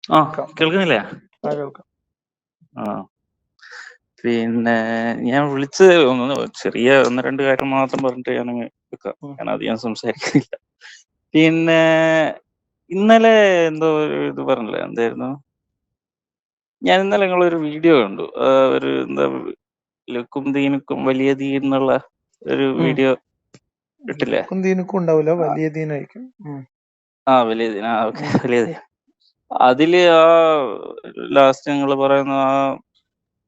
ആ കേൾക്കാം. കേൾക്കുന്നില്ലേ? കേൾക്കാം. ആ പിന്നെ ഞാൻ വിളിച്ചത് ചെറിയ ഒന്ന് രണ്ട് കാര്യം മാത്രം പറഞ്ഞിട്ട് ഞാൻ വെക്കാം. ഞാൻ അധികം സംസാരിക്കുന്നില്ല. പിന്നെ ഇന്നലെ എന്തോ ഒരു ഇത് പറഞ്ഞില്ലേ, എന്തായിരുന്നു? ഞാൻ ഇന്നലെ നിങ്ങളൊരു വീഡിയോ കണ്ടു. ഒരു എന്താ ലക്കും ദീനുക്കും വലിയ ദീൻ എന്നുള്ള ഒരു വീഡിയോ ഇട്ടില്ലേ? ലക്കും ദീനുക്കും ഉണ്ടാവില്ല, വലിയ ദീനായിരിക്കും. വലിയ ദീൻ. ഓക്കെ, വലിയ ദീൻ. അതില് ലാസ്റ്റ് നിങ്ങൾ പറയുന്ന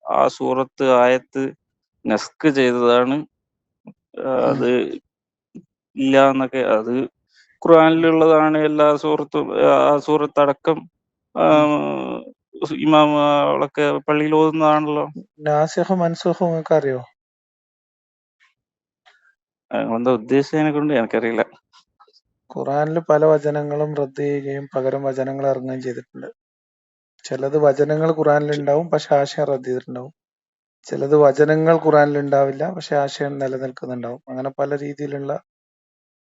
ആ സൂറത്ത് ആയത്ത് നസ്ക് ചെയ്തതാണ്. അത് ഇല്ല എന്നൊക്കെ, അത് ഖുർആനിലുള്ളതാണ്. എല്ലാ സൂറത്തും ആ സൂറത്ത് അടക്കം ഇമാമുകളൊക്കെ പള്ളിയിൽ ഓതുന്നതാണല്ലോ. നാസിഖും മൻസൂഖും നിങ്ങൾക്ക് അറിയോ? എന്താ ഉദ്ദേശിച്ചതിനെ കൊണ്ട് എനിക്കറിയില്ല. ഖുറാനിൽ പല വചനങ്ങളും റദ്ദ് ചെയ്യുകയും പകരം വചനങ്ങൾ ഇറങ്ങുകയും ചെയ്തിട്ടുണ്ട്. ചിലത് വചനങ്ങൾ ഖുറാനിൽ ഉണ്ടാവും, പക്ഷെ ആശയം റദ്ദ് ചെയ്തിട്ടുണ്ടാവും. ചിലത് വചനങ്ങൾ ഖുറാനിൽ ഉണ്ടാവില്ല, പക്ഷെ ആശയം നിലനിൽക്കുന്നുണ്ടാവും. അങ്ങനെ പല രീതിയിലുള്ള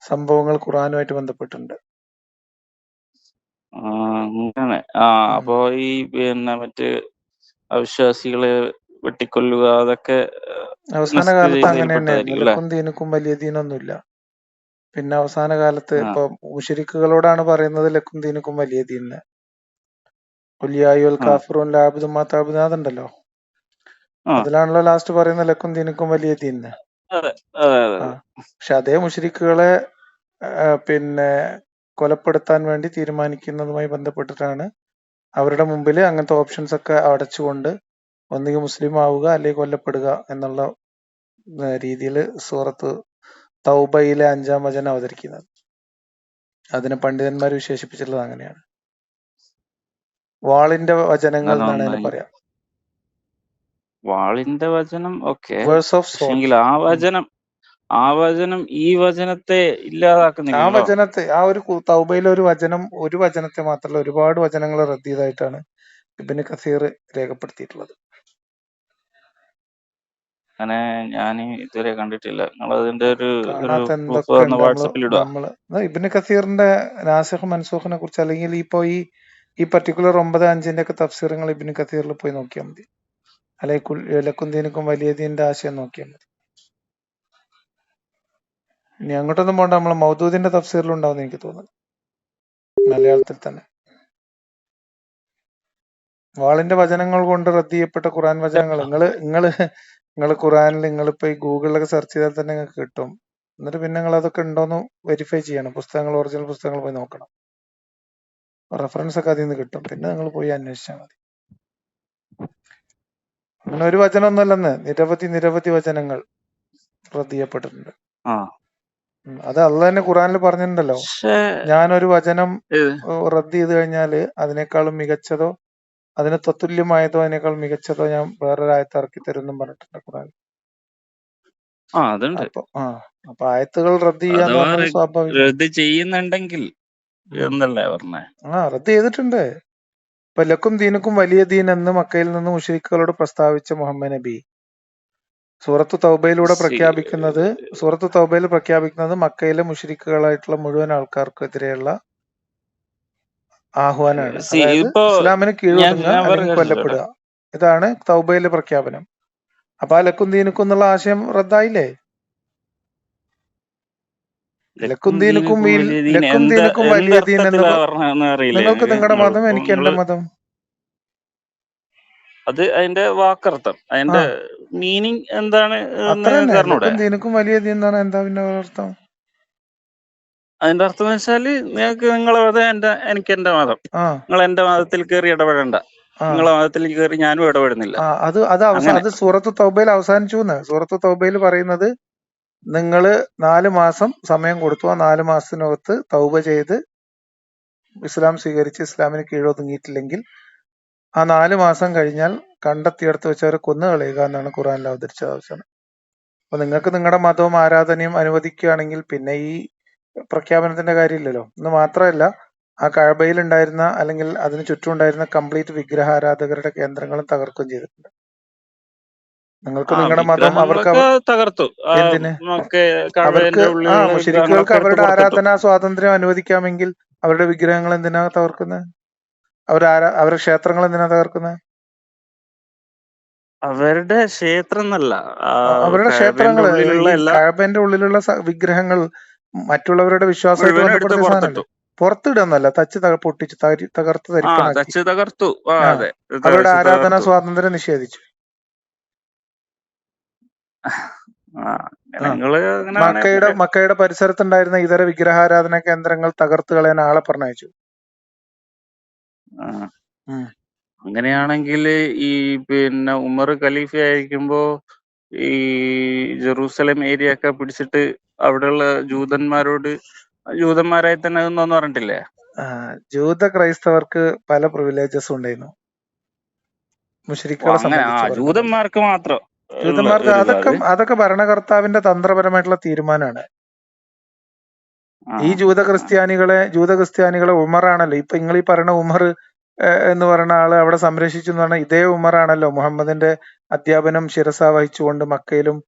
സംഭവങ്ങൾ ഖുറാനുമായിട്ട് ബന്ധപ്പെട്ടിട്ടുണ്ട്. അങ്ങനെ അപ്പൊ ഈ പിന്നെ മറ്റ് അവിശ്വാസികളെ വെട്ടിക്കൊല്ലുക അതൊക്കെ അവസാന നസ്ക് കാലത്ത് അങ്ങനെ തന്നെയായിരുന്നു. ചെയ്തതിൽപ്പെട്ടതായിരിക്കും അല്ലെ? ലക്കും ദീനുക്കും വലിയ ദീനൊന്നുമില്ല. പിന്നെ അവസാന കാലത്ത് ഇപ്പൊ മുശ്രിക്കുകളോടാണ് പറയുന്നത് ലക്കും ദീനുക്കും വലിയ ദീനിന്. കാഫിറൂൻ ലാബിദും മാതാബിദാതുണ്ടല്ലോ, അതിലാണല്ലോ ലാസ്റ്റ് പറയുന്ന ലക്കും ദീനുക്കും വലിയ ദീനിന്. പക്ഷെ അതേ മുശ്രിക്കുകളെ പിന്നെ കൊലപ്പെടുത്താൻ വേണ്ടി തീരുമാനിക്കുന്നതുമായി ബന്ധപ്പെട്ടിട്ടാണ് അവരുടെ മുമ്പിൽ അങ്ങനത്തെ ഓപ്ഷൻസ് ഒക്കെ അടച്ചുകൊണ്ട് ഒന്നുകിൽ മുസ്ലിം ആവുക അല്ലെങ്കിൽ കൊല്ലപ്പെടുക എന്നുള്ള രീതിയിൽ സൂറത്ത് തൗബയിലെ 5-ാം വചനം അവതരിക്കുന്നത്. അതിനെ പണ്ഡിതന്മാർ വിശേഷിപ്പിച്ചിട്ടുള്ളത് അങ്ങനെയാണ്. വാളിന്റെ വചനങ്ങൾ എന്നാണ് അതിന് പറയാം. വാളിന്റെ വചനം. Okay, verse of sword. ആ വചനം ഈ വചനത്തെ ഇല്ലാതാക്കുന്നില്ല. ആ വചനത്തെ, ആ ഒരു തൗബയിലെ ഒരു വചനത്തെ മാത്രമല്ല, ഒരുപാട് വചനങ്ങൾ റദ്ദ് ചെയ്തതായിട്ടാണ് ഇബ്നു കസീർ രേഖപ്പെടുത്തിയിട്ടുള്ളത്. അങ്ങനെ ഞാൻ ഇതുവരെ കണ്ടിട്ടില്ല. നിങ്ങൾ അതിന്റെ ഒരു കാണാത്ത എന്തൊക്കെ ഉണ്ട്. വാട്സാപ്പിൽ ഇടുക. നമ്മള് ഇബ്നു കസീറിന്റെ നാസിഖ് മൻസൂഖിനെ കുറിച്ച്, അല്ലെങ്കിൽ ഇപ്പൊ ഈ പർട്ടിക്കുലർ 9-5 ഒക്കെ തഫ്സീറുകൾ ഇബ്നു കസീറിൽ പോയി നോക്കിയാൽ മതി. അല്ലെങ്കിൽ ലക്കും ദീനുക്കും വലിയ ദീനിന്റെ ആശയം നോക്കിയാൽ മതി. ഇനി അങ്ങോട്ടൊന്നും പോണ്ട, നമ്മളെ മൗദൂദിന്റെ തഫ്സീറിലുണ്ടാവും എനിക്ക് തോന്നുന്നു, മലയാളത്തിൽ തന്നെ. വാളിന്റെ വചനങ്ങൾ കൊണ്ട് റദ്ദ് ചെയ്യപ്പെട്ട ഖുറാൻ വചനങ്ങൾ നിങ്ങൾ ഖുറാനിൽ നിങ്ങളിപ്പോ ഈ ഗൂഗിളിലൊക്കെ സെർച്ച് ചെയ്താൽ തന്നെ നിങ്ങൾക്ക് കിട്ടും. എന്നിട്ട് പിന്നെ നിങ്ങൾ അതൊക്കെ ഉണ്ടോന്ന് വെരിഫൈ ചെയ്യണം. പുസ്തകങ്ങൾ, ഒറിജിനൽ പുസ്തകങ്ങൾ പോയി നോക്കണം. റെഫറൻസ് ഒക്കെ അതിൽ നിന്ന് കിട്ടും. പിന്നെ നിങ്ങൾ പോയി അന്വേഷിച്ചാൽ മതി. അങ്ങനെ ഒരു വചനം ഒന്നല്ലെന്ന്, നിരവധി വചനങ്ങൾ റദ്ദ് ചെയ്യപ്പെട്ടിട്ടുണ്ട്. അത് അള്ളാഹ് തന്നെ ഖുറാനിൽ പറഞ്ഞിട്ടുണ്ടല്ലോ, ഞാനൊരു വചനം റദ്ദ് ചെയ്ത് കഴിഞ്ഞാൽ അതിനേക്കാളും മികച്ചതോ അതിന് തത്തുല്യമായതോ അതിനേക്കാൾ മികച്ചതോ ഞാൻ വേറൊരായത്ത് ഇറക്കി തരുമെന്നും പറഞ്ഞിട്ടുണ്ട് ഖുറാനിൽ. അപ്പൊ ആയത്തുകൾ റദ്ദ് ചെയ്യാന്ന് പറഞ്ഞത് സ്വാഭാവികം. ചെയ്യുന്നുണ്ടെങ്കിൽ റദ്ദ് ചെയ്തിട്ടുണ്ട്. ഇപ്പൊ ലക്കും ദീനുക്കും വലിയ ദീൻ എന്ന് മക്കയിൽ നിന്ന് മുശ്രിക്കുകളോട് പ്രസ്താവിച്ച മുഹമ്മദ് നബി സൂറത്ത് തൗബയിലൂടെ പ്രഖ്യാപിക്കുന്നത് മക്കയിലെ മുശ്രിക്കുകളായിട്ടുള്ള മുഴുവൻ ആൾക്കാർക്കെതിരെയുള്ള ആഹ്വാനാണ്. അതായത് ഇസ്ലാമിന് കീഴൊതുങ്ങുക അല്ലെങ്കിൽ കൊല്ലപ്പെടുക. ഇതാണ് തൗബയിലെ പ്രഖ്യാപനം. അപ്പൊ ആ ലക്കും ദീനുക്കും എന്നുള്ള ആശയം റദ്ദായില്ലേ? ലക്കും ദീനുക്കും വലിയ ദീൻ എന്ന് നിങ്ങൾക്ക് നിങ്ങളുടെ മതം, എനിക്ക് എന്റെ മതം. അത് അതിന്റെ വാക്കർത്ഥം, അതിന്റെ മീനിങ് എന്താണ്? ലക്കും ദീനുക്കും വലിയ ദീൻ എന്നാണ്. എന്താ പിന്നെ അർത്ഥം? അതിന്റെ അർത്ഥം എന്ന് വെച്ചാല് നിങ്ങൾക്ക് നിങ്ങളെ മതം, എനിക്ക് എന്റെ മതം. നിങ്ങൾ എന്റെ മതത്തിൽ കയറി ഇടപെടണ്ട, നിങ്ങളെ മതത്തിൽ കയറി ഞാനും ഇടപെടുന്നില്ല. അത് സൂറത്ത് തൗബയിൽ അവസാനിച്ചു. സൂറത്ത് തൗബയിൽ പറയുന്നത് നിങ്ങൾ 4 മാസം സമയം കൊടുത്തു. ആ 4 മാസത്തിനകത്ത് തൗബ ചെയ്ത് ഇസ്ലാം സ്വീകരിച്ച് ഇസ്ലാമിന് കീഴൊതുങ്ങിയിട്ടില്ലെങ്കിൽ ആ 4 മാസം കഴിഞ്ഞാൽ കണ്ടെത്തിയെടുത്ത് വെച്ചവരെ കൊന്നു കളയുക എന്നാണ് ഖുറാനിൽ അവതരിച്ച അവസാനം. അപ്പൊ നിങ്ങൾക്ക് നിങ്ങളുടെ മതവും ആരാധനയും അനുവദിക്കുകയാണെങ്കിൽ പിന്നെ ഈ പ്രഖ്യാപനത്തിന്റെ കാര്യമില്ലല്ലോ. എന്ന് മാത്രമല്ല, ആ കഅബയിൽ ഉണ്ടായിരുന്ന അല്ലെങ്കിൽ അതിന് ചുറ്റും ഉണ്ടായിരുന്ന കംപ്ലീറ്റ് വിഗ്രഹാരാധകരുടെ കേന്ദ്രങ്ങളും തകർക്കുകയും ചെയ്തിട്ടുണ്ട്. നിങ്ങൾക്ക് നിങ്ങളുടെ മതം, അവർക്ക് തകർത്തു. എന്തിന്? മുശ്രിക്കുകൾക്ക് അവരുടെ ആരാധനാ സ്വാതന്ത്ര്യം അനുവദിക്കാമെങ്കിൽ അവരുടെ വിഗ്രഹങ്ങൾ എന്തിനാ തകർക്കുന്നത്? അവരുടെ ക്ഷേത്രങ്ങൾ എന്തിനാ തകർക്കുന്നത്? അവരുടെ ക്ഷേത്രം എന്നല്ല, അവരുടെ കഅബയുടെ ക്ഷേത്രങ്ങള് ഉള്ളിലുള്ള ഈ എല്ലാ കഅബന്റെ ഉള്ളിലുള്ള വിഗ്രഹങ്ങൾ മറ്റുള്ളവരുടെ വിശ്വാസമായിട്ട് മുഴുവനും എടുത്ത് ബന്ധപ്പെട്ട സാധനല്ലേ? പുറത്തിട്ടു. പുറത്തിടുന്നല്ല, പൊട്ടിച്ച് തകർത്ത് തരിപ്പണാക്കി. തച്ച് തകർത്തു. ആ അതെ, അവരുടെ തച്ച് ആരാധനാ തകർത്തു. സ്വാതന്ത്ര്യം നിഷേധിച്ചു. നിങ്ങള് അങ്ങനെ മക്കയുടെ പരിസരത്തുണ്ടായിരുന്ന ഇതര വിഗ്രഹാരാധന കേന്ദ്രങ്ങൾ തകർത്ത് കളയാൻ ആളെ പറഞ്ഞയച്ചു. അങ്ങനെയാണെങ്കിൽ ഈ പിന്നെ ഉമർ ഖലീഫ ആയിരിക്കുമ്പോ ഈ ജെറൂസലേം ഏരിയ ഒക്കെ പിടിച്ചിട്ട് അവിടെയുള്ള ജൂതന്മാരായി തന്നെ അതൊന്നും പറഞ്ഞിട്ടില്ലേ? ജൂത ക്രൈസ്തവർക്ക് പല പ്രിവിലേജസും ഉണ്ടായിരുന്നു മുശ്രിക്കുകളെ സംബന്ധിച്ച് പറഞ്ഞത്. ജൂതന്മാർക്ക് മാത്രം ജൂതന്മാർക്ക് അതൊക്കെ ഭരണകർത്താവിന്റെ തന്ത്രപരമായിട്ടുള്ള തീരുമാനമാണ്. ഈ ജൂത ക്രിസ്ത്യാനികളെ ഉമറാണല്ലോ. ഇപ്പൊ നിങ്ങൾ ഈ പറയുന്ന ഉമർ എന്ന് പറയുന്ന ആള് അവിടെ സംരക്ഷിച്ചു എന്ന് പറഞ്ഞാൽ ഇതേ ഉമറാണല്ലോ മുഹമ്മദിന്റെ അധ്യാപനം ശിരസ വഹിച്ചുകൊണ്ട് മക്കയിലും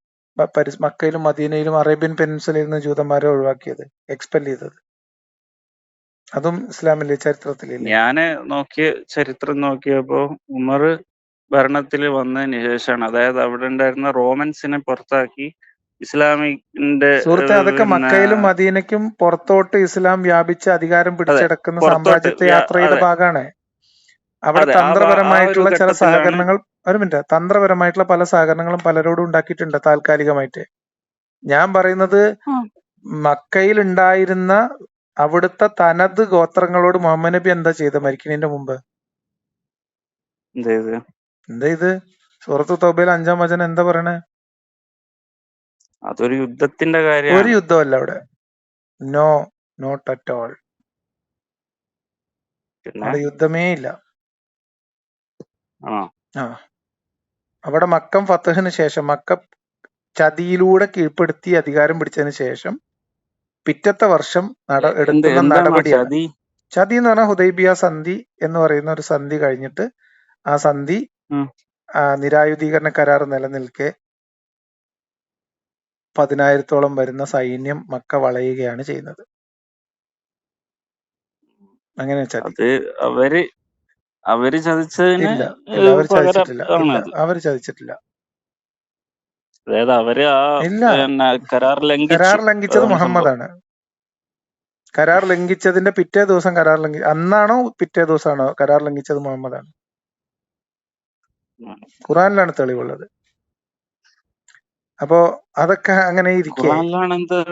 മദീനയിലും അറേബ്യൻ പെനിൻസുലയിൽ നിന്ന് ജൂതന്മാരെ ഒഴിവാക്കിയത്, എക്സ്പെൽ ചെയ്തത്. അതും ഇസ്ലാമിലെ ചരിത്രത്തിലില്ല. ഞാന് ചരിത്രം നോക്കിയപ്പോ ഉമർ ഭരണത്തിൽ വന്നതിന് ശേഷമാണ്, അതായത് അവിടെ ഉണ്ടായിരുന്ന റോമൻസിനെ പുറത്താക്കി ഇസ്ലാമിന്റെ സുഹൃത്തെ, അതൊക്കെ മക്കയിലും മദീനയ്ക്കും പുറത്തോട്ട് ഇസ്ലാം വ്യാപിച്ച് അധികാരം പിടിച്ചെടുക്കുന്ന സാമ്രാജ്യത്വ യാത്രയുടെ ഭാഗമാണ്. അവിടെ തന്ത്രപരമായിട്ടുള്ള ചില സഹകരണങ്ങൾ, തന്ത്രപരമായിട്ടുള്ള പല സഹകരണങ്ങളും പലരോടും ഉണ്ടാക്കിയിട്ടുണ്ട് താൽക്കാലികമായിട്ട്. ഞാൻ പറയുന്നത് മക്കയിൽ ഉണ്ടായിരുന്ന അവിടുത്തെ തനത് ഗോത്രങ്ങളോട് മുഹമ്മദ് നബി എന്താ ചെയ്ത് മരിക്കുന്നതിന്റെ മുമ്പ്? എന്താ ഇത്? സൂറത്ത് തൗബയിൽ 5-ാം വചനം എന്താ പറയണേ? അതൊരു യുദ്ധത്തിന്റെ കാര്യം. ഒരു യുദ്ധമല്ല അവിടെ. No, not at all. അവിടെ യുദ്ധമേ ഇല്ല. അവിടെ മക്കം ഫത്തഹിന് ശേഷം, മക്ക ചതിയിലൂടെ കീഴ്പ്പെടുത്തി അധികാരം പിടിച്ചതിന് ശേഷം പിറ്റത്തെ വർഷം എടുക്കുന്ന നടപടിയാണ് ചതി എന്ന് പറഞ്ഞാൽ ഹുദൈബിയ സന്ധി എന്ന് പറയുന്ന ഒരു സന്ധി കഴിഞ്ഞിട്ട് ആ സന്ധി നിരായുധീകരണ കരാർ നിലനിൽക്കെ 10,000-ഓളം വരുന്ന സൈന്യം മക്ക വളയുകയാണ് ചെയ്യുന്നത്. അങ്ങനെ ചതി. അവര് ചതിച്ചതിന് അവര് ചതിച്ചിട്ടില്ല. അതായത് അവര് കരാർ ലംഘിച്ചത് മുഹമ്മദാണ്. കരാർ ലംഘിച്ചതിന്റെ പിറ്റേ ദിവസം അന്നാണോ പിറ്റേ ദിവസമാണോ കരാർ ലംഘിച്ചത് മുഹമ്മദാണ്. ഖുറാനിലാണ് തെളിവുള്ളത്. അപ്പോ അതൊക്കെ അങ്ങനെ ഇരിക്കെ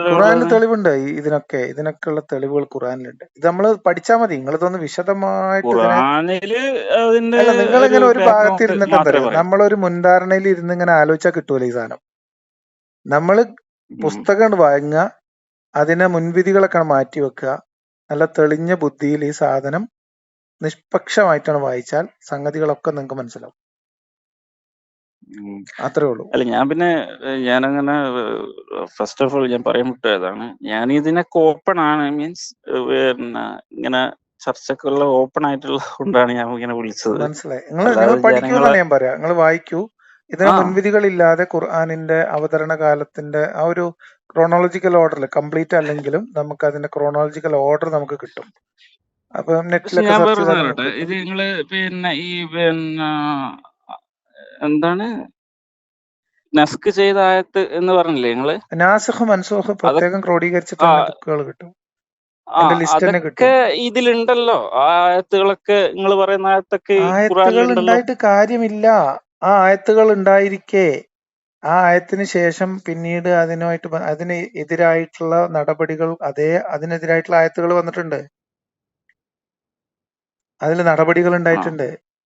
ഖുറാനിൽ തെളിവുണ്ട്. ഇതിനൊക്കെയുള്ള തെളിവുകൾ ഖുറാനിലുണ്ട്. ഇത് നമ്മൾ പഠിച്ചാൽ മതി. നിങ്ങൾ ഇതൊന്ന് വിശദമായിട്ട് നിങ്ങളിങ്ങനെ ഒരു ഭാഗത്ത് ഇരുന്നിട്ട് എന്താ പറയുക, നമ്മളൊരു മുൻധാരണയിൽ ഇരുന്ന് ഇങ്ങനെ ആലോചിച്ചാൽ കിട്ടൂല ഈ സാധനം. നമ്മള് പുസ്തകം വാങ്ങുക, അതിനെ മുൻവിധികളൊക്കെ മാറ്റി വെക്കുക, നല്ല തെളിഞ്ഞ ബുദ്ധിയിൽ ഈ സാധനം നിഷ്പക്ഷമായിട്ടാണ് വായിച്ചാൽ സംഗതികളൊക്കെ നിങ്ങൾക്ക് മനസ്സിലാവും. അത്രേ ഉള്ളൂ. അല്ല, ഞാനങ്ങനെ ഫസ്റ്റ് ഓഫ് ഓൾ ഞാൻ പറയാൻ വിട്ടതാണ്, ഞാൻ ഇതിനൊക്കെ ഓപ്പൺ ആണ്. മീൻസ് ഇങ്ങനെ ചർച്ചക്കുള്ള ഓപ്പൺ ആയിട്ടുള്ള കൊണ്ടാണ് ഞാൻ ഇങ്ങനെ വിളിച്ചത്. മനസ്സിലായി. നിങ്ങൾ പഠിക്കൂന്നാണ് ഞാൻ പറയാ. നിങ്ങൾ വായിക്കൂ. ഇതിന് മുൻവിധികളില്ലാതെ ഖുർആനിന്റെ അവതരണ കാലത്തിന്റെ ആ ഒരു ക്രോണോളജിക്കൽ ഓർഡറിൽ, കംപ്ലീറ്റ് അല്ലെങ്കിലും നമുക്ക് അതിന്റെ ക്രോണോളജിക്കൽ ഓർഡർ നമുക്ക് കിട്ടും. അപ്പൊ നെറ്റിലൊക്കെ ഇത് നിങ്ങള് എന്താണ് നസ്ക് ചെയ്ത ആയത്ത് എന്ന് പറഞ്ഞില്ലേ നിങ്ങള്? നാസിഖ് മൻസൂഖ് പ്രത്യേകം ക്രോഡീകരിച്ചിട്ടുള്ള ബുക്കുകൾ കിട്ടും. അതൊക്കെ ഇതിലുണ്ടല്ലോ. ആ ആയത്തുകളൊക്കെ നിങ്ങൾ പറയുന്ന ആയത്തൊക്കെ ആയത്തുകൾ ഉണ്ടായിട്ട് കാര്യമില്ല. ആ ആയത്തുകൾ ഉണ്ടായിരിക്കെ ആ ആയത്തിന് ശേഷം പിന്നീട് അതിന് എതിരായിട്ടുള്ള നടപടികൾ, അതിനെതിരായിട്ടുള്ള ആയത്തുകൾ വന്നിട്ടുണ്ട്. അതിൽ നടപടികൾ ഉണ്ടായിട്ടുണ്ട്.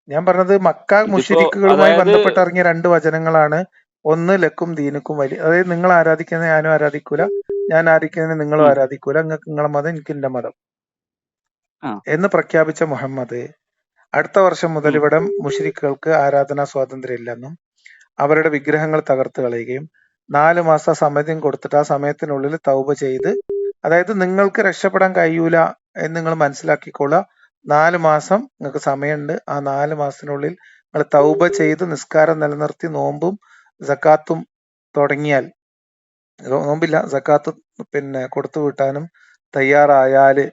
ഞാൻ പറഞ്ഞത് മക്ക മുശ്രിക്കുകളുമായി ബന്ധപ്പെട്ട് ഇറങ്ങിയ 2 വചനങ്ങളാണ്. ഒന്ന് ലക്കും ദീനുക്കും വലി, അതായത് നിങ്ങൾ ആരാധിക്കുന്നത് ഞാനും ആരാധിക്കൂല, ഞാൻ ആരാധിക്കുന്നത് നിങ്ങളും ആരാധിക്കൂല, നിങ്ങൾക്ക് നിങ്ങളെ മതം എനിക്ക് എന്റെ മതം എന്ന് പ്രഖ്യാപിച്ച മുഹമ്മദ് അടുത്ത വർഷം മുതൽ ഇവിടെ മുശ്രിക്കുകൾക്ക് ആരാധനാ സ്വാതന്ത്ര്യം ഇല്ലെന്നും അവരുടെ വിഗ്രഹങ്ങൾ തകർത്ത് കളയുകയും 4 മാസം സമയം കൊടുത്തിട്ട് ആ സമയത്തിനുള്ളിൽ തൗബ ചെയ്ത്, അതായത് നിങ്ങൾക്ക് രക്ഷപ്പെടാൻ കഴിയൂല എന്ന് നിങ്ങൾ മനസ്സിലാക്കിക്കൊള്ളുക. 4 മാസം നിങ്ങൾക്ക് സമയമുണ്ട്. ആ 4 മാസത്തിനുള്ളിൽ നിങ്ങൾ തൗബ ചെയ്ത് നിസ്കാരം നിലനിർത്തി നോമ്പും സക്കാത്തും തുടങ്ങിയാൽ, നോമ്പില്ല സക്കാത്ത് കൊടുത്തു വിട്ടാനും തയ്യാറായാല്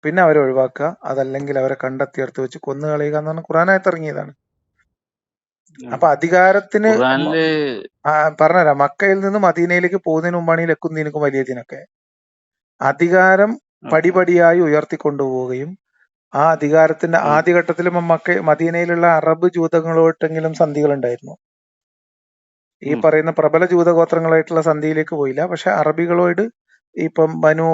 പിന്നെ അവരെ ഒഴിവാക്കുക, അതല്ലെങ്കിൽ അവരെ കണ്ടെത്തിയെടുത്ത് വെച്ച് കൊന്നുകളയുക എന്ന് പറഞ്ഞ ഖുറാനായത്ത് ഇറങ്ങിയതാണ്. അപ്പൊ അധികാരത്തിന് ഖുർആനില് പറഞ്ഞുതരാം, മക്കയിൽ നിന്ന് മദീനയിലേക്ക് പോകുന്നതിന് മുമ്പാണ് ഈ ലക്കും ദീനുക്കും വലിയതിനൊക്കെ. അധികാരം പടിപടിയായി ഉയർത്തിക്കൊണ്ടുപോവുകയും ആ അധികാരത്തിന്റെ ആദ്യഘട്ടത്തിൽ മദീനയിലുള്ള അറബ് ജൂതങ്ങളോട്ടെങ്കിലും സന്ധികൾ ഉണ്ടായിരുന്നു. ഈ പറയുന്ന പ്രബല ജൂതഗോത്രങ്ങളായിട്ടുള്ള സന്ധിയിലേക്ക് പോയില്ല. പക്ഷെ അറബികളോട് ഇപ്പം ബനു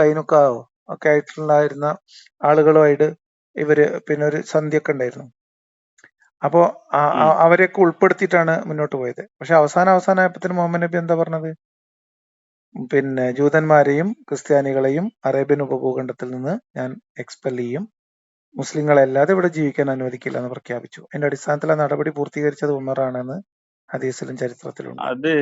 കൈനുക്കാവോ ഒക്കെ ആയിട്ടുണ്ടായിരുന്ന ആളുകളുമായിട്ട് ഇവര് പിന്നെ ഒരു സന്ധിയൊക്കെ ഉണ്ടായിരുന്നു. അപ്പോ അവരെയൊക്കെ ഉൾപ്പെടുത്തിയിട്ടാണ് മുന്നോട്ട് പോയത്. പക്ഷെ അവസാനമായപ്പത്തിന് മുഹമ്മദ് നബി എന്താ പറഞ്ഞത്? പിന്നെ ജൂതന്മാരെയും ക്രിസ്ത്യാനികളെയും അറേബ്യൻ ഉപഭൂഖണ്ഡത്തിൽ നിന്ന് ഞാൻ എക്സ്പെൽ ചെയ്യും, മുസ്ലിങ്ങളെ അല്ലാതെ ഇവിടെ ജീവിക്കാൻ അനുവദിക്കില്ല എന്ന് പ്രഖ്യാപിച്ചു. അതിന്റെ അടിസ്ഥാനത്തിൽ ആ നടപടി പൂർത്തീകരിച്ചത് ഉമറാണെന്ന് ഹദീസിലും ചരിത്രത്തിലുണ്ട്. അത്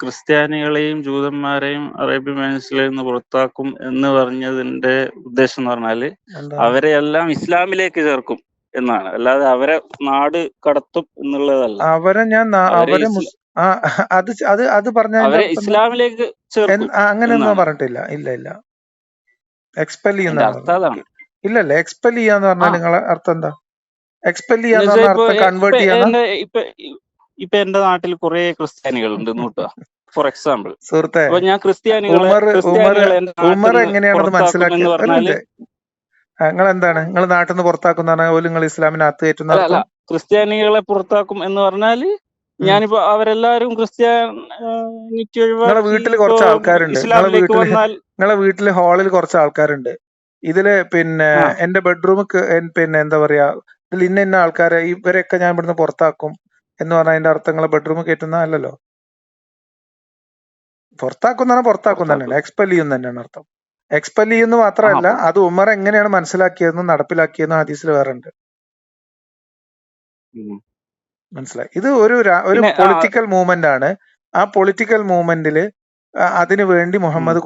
ക്രിസ്ത്യാനികളെയും ജൂതന്മാരെയും അറേബ്യൻ പെനിൻസുലയിൽ നിന്ന് പുറത്താക്കും എന്ന് പറഞ്ഞതിന്റെ ഉദ്ദേശം എന്ന് പറഞ്ഞാല് അവരെ എല്ലാം ഇസ്ലാമിലേക്ക് ചേർക്കും എന്നാണ്, അല്ലാതെ അവരെ നാട് കടത്തും എന്നുള്ളതല്ല. അവരെ ഞാൻ അത് പറഞ്ഞ ഇസ്ലാമിലേക്ക് ചേർക്കും അങ്ങനെയൊന്നും പറഞ്ഞിട്ടില്ല. ഇല്ല, എക്സ്പെൽ ചെയ്യുന്ന ഇല്ലല്ല. എക്സ്പെൽ ചെയ്യാന്ന് പറഞ്ഞാൽ നിങ്ങളെ അർത്ഥം എന്താ? എക്സ്പെൽ ചെയ്യാന്ന് പറഞ്ഞ അർത്ഥം കൺവേർട്ട് ചെയ്യാന്ന്. ഇപ്പൊ എന്റെ നാട്ടിൽ കുറെ ക്രിസ്ത്യാനികളുണ്ട് നോട്ടുക, ഫോർ എക്സാമ്പിൾ. സുഹൃത്തെ, ഞാൻ ഉമർ എങ്ങനെയാണെന്ന് മനസ്സിലാക്കിയത്? നിങ്ങൾ എന്താണ് നിങ്ങൾ നാട്ടിൽ നിന്ന് പുറത്താക്കുന്ന നിങ്ങൾ ഇസ്ലാമിനകത്ത് കയറ്റുന്ന? ക്രിസ്ത്യാനികളെ പുറത്താക്കും എന്ന് പറഞ്ഞാല് ഞാനിപ്പോ അവരെല്ലാരും ക്രിസ്ത്യാനിറ്റി നിങ്ങളെ വീട്ടിൽ കുറച്ച് ആൾക്കാരുണ്ട്, നിങ്ങളെ വീട്ടില് ഹാളിൽ കുറച്ച് ആൾക്കാരുണ്ട്. ഇതില് പിന്നെ എന്റെ ബെഡ്റൂം പിന്നെ എന്താ പറയാ, ഇതിൽ ഇന്ന ആൾക്കാരെ ഇവരെയൊക്കെ ഞാൻ ഇവിടുന്ന് പുറത്താക്കും എന്ന് പറഞ്ഞാൽ അതിന്റെ അർത്ഥം നിങ്ങളെ ബെഡ്റൂം കയറ്റുന്ന അല്ലല്ലോ. പുറത്താക്കും തന്നെയാണ്, എക്സ്പെൽ ചെയ്യുന്ന തന്നെയാണ് അർത്ഥം. എക്സ്പെൽ ചെയ്യുന്ന മാത്രമല്ല, അത് ഉമർ എങ്ങനെയാണ് മനസ്സിലാക്കിയതെന്നും നടപ്പിലാക്കിയതെന്നും ഹദീസിൽ വേറെ ഉണ്ട്. മനസ്സിലായി? ഇത് ഒരു പൊളിറ്റിക്കൽ മൂവ്മെന്റ് ആണ്. ആ പൊളിറ്റിക്കൽ മൂവ്മെന്റില് അതിനു വേണ്ടി മുഹമ്മദ്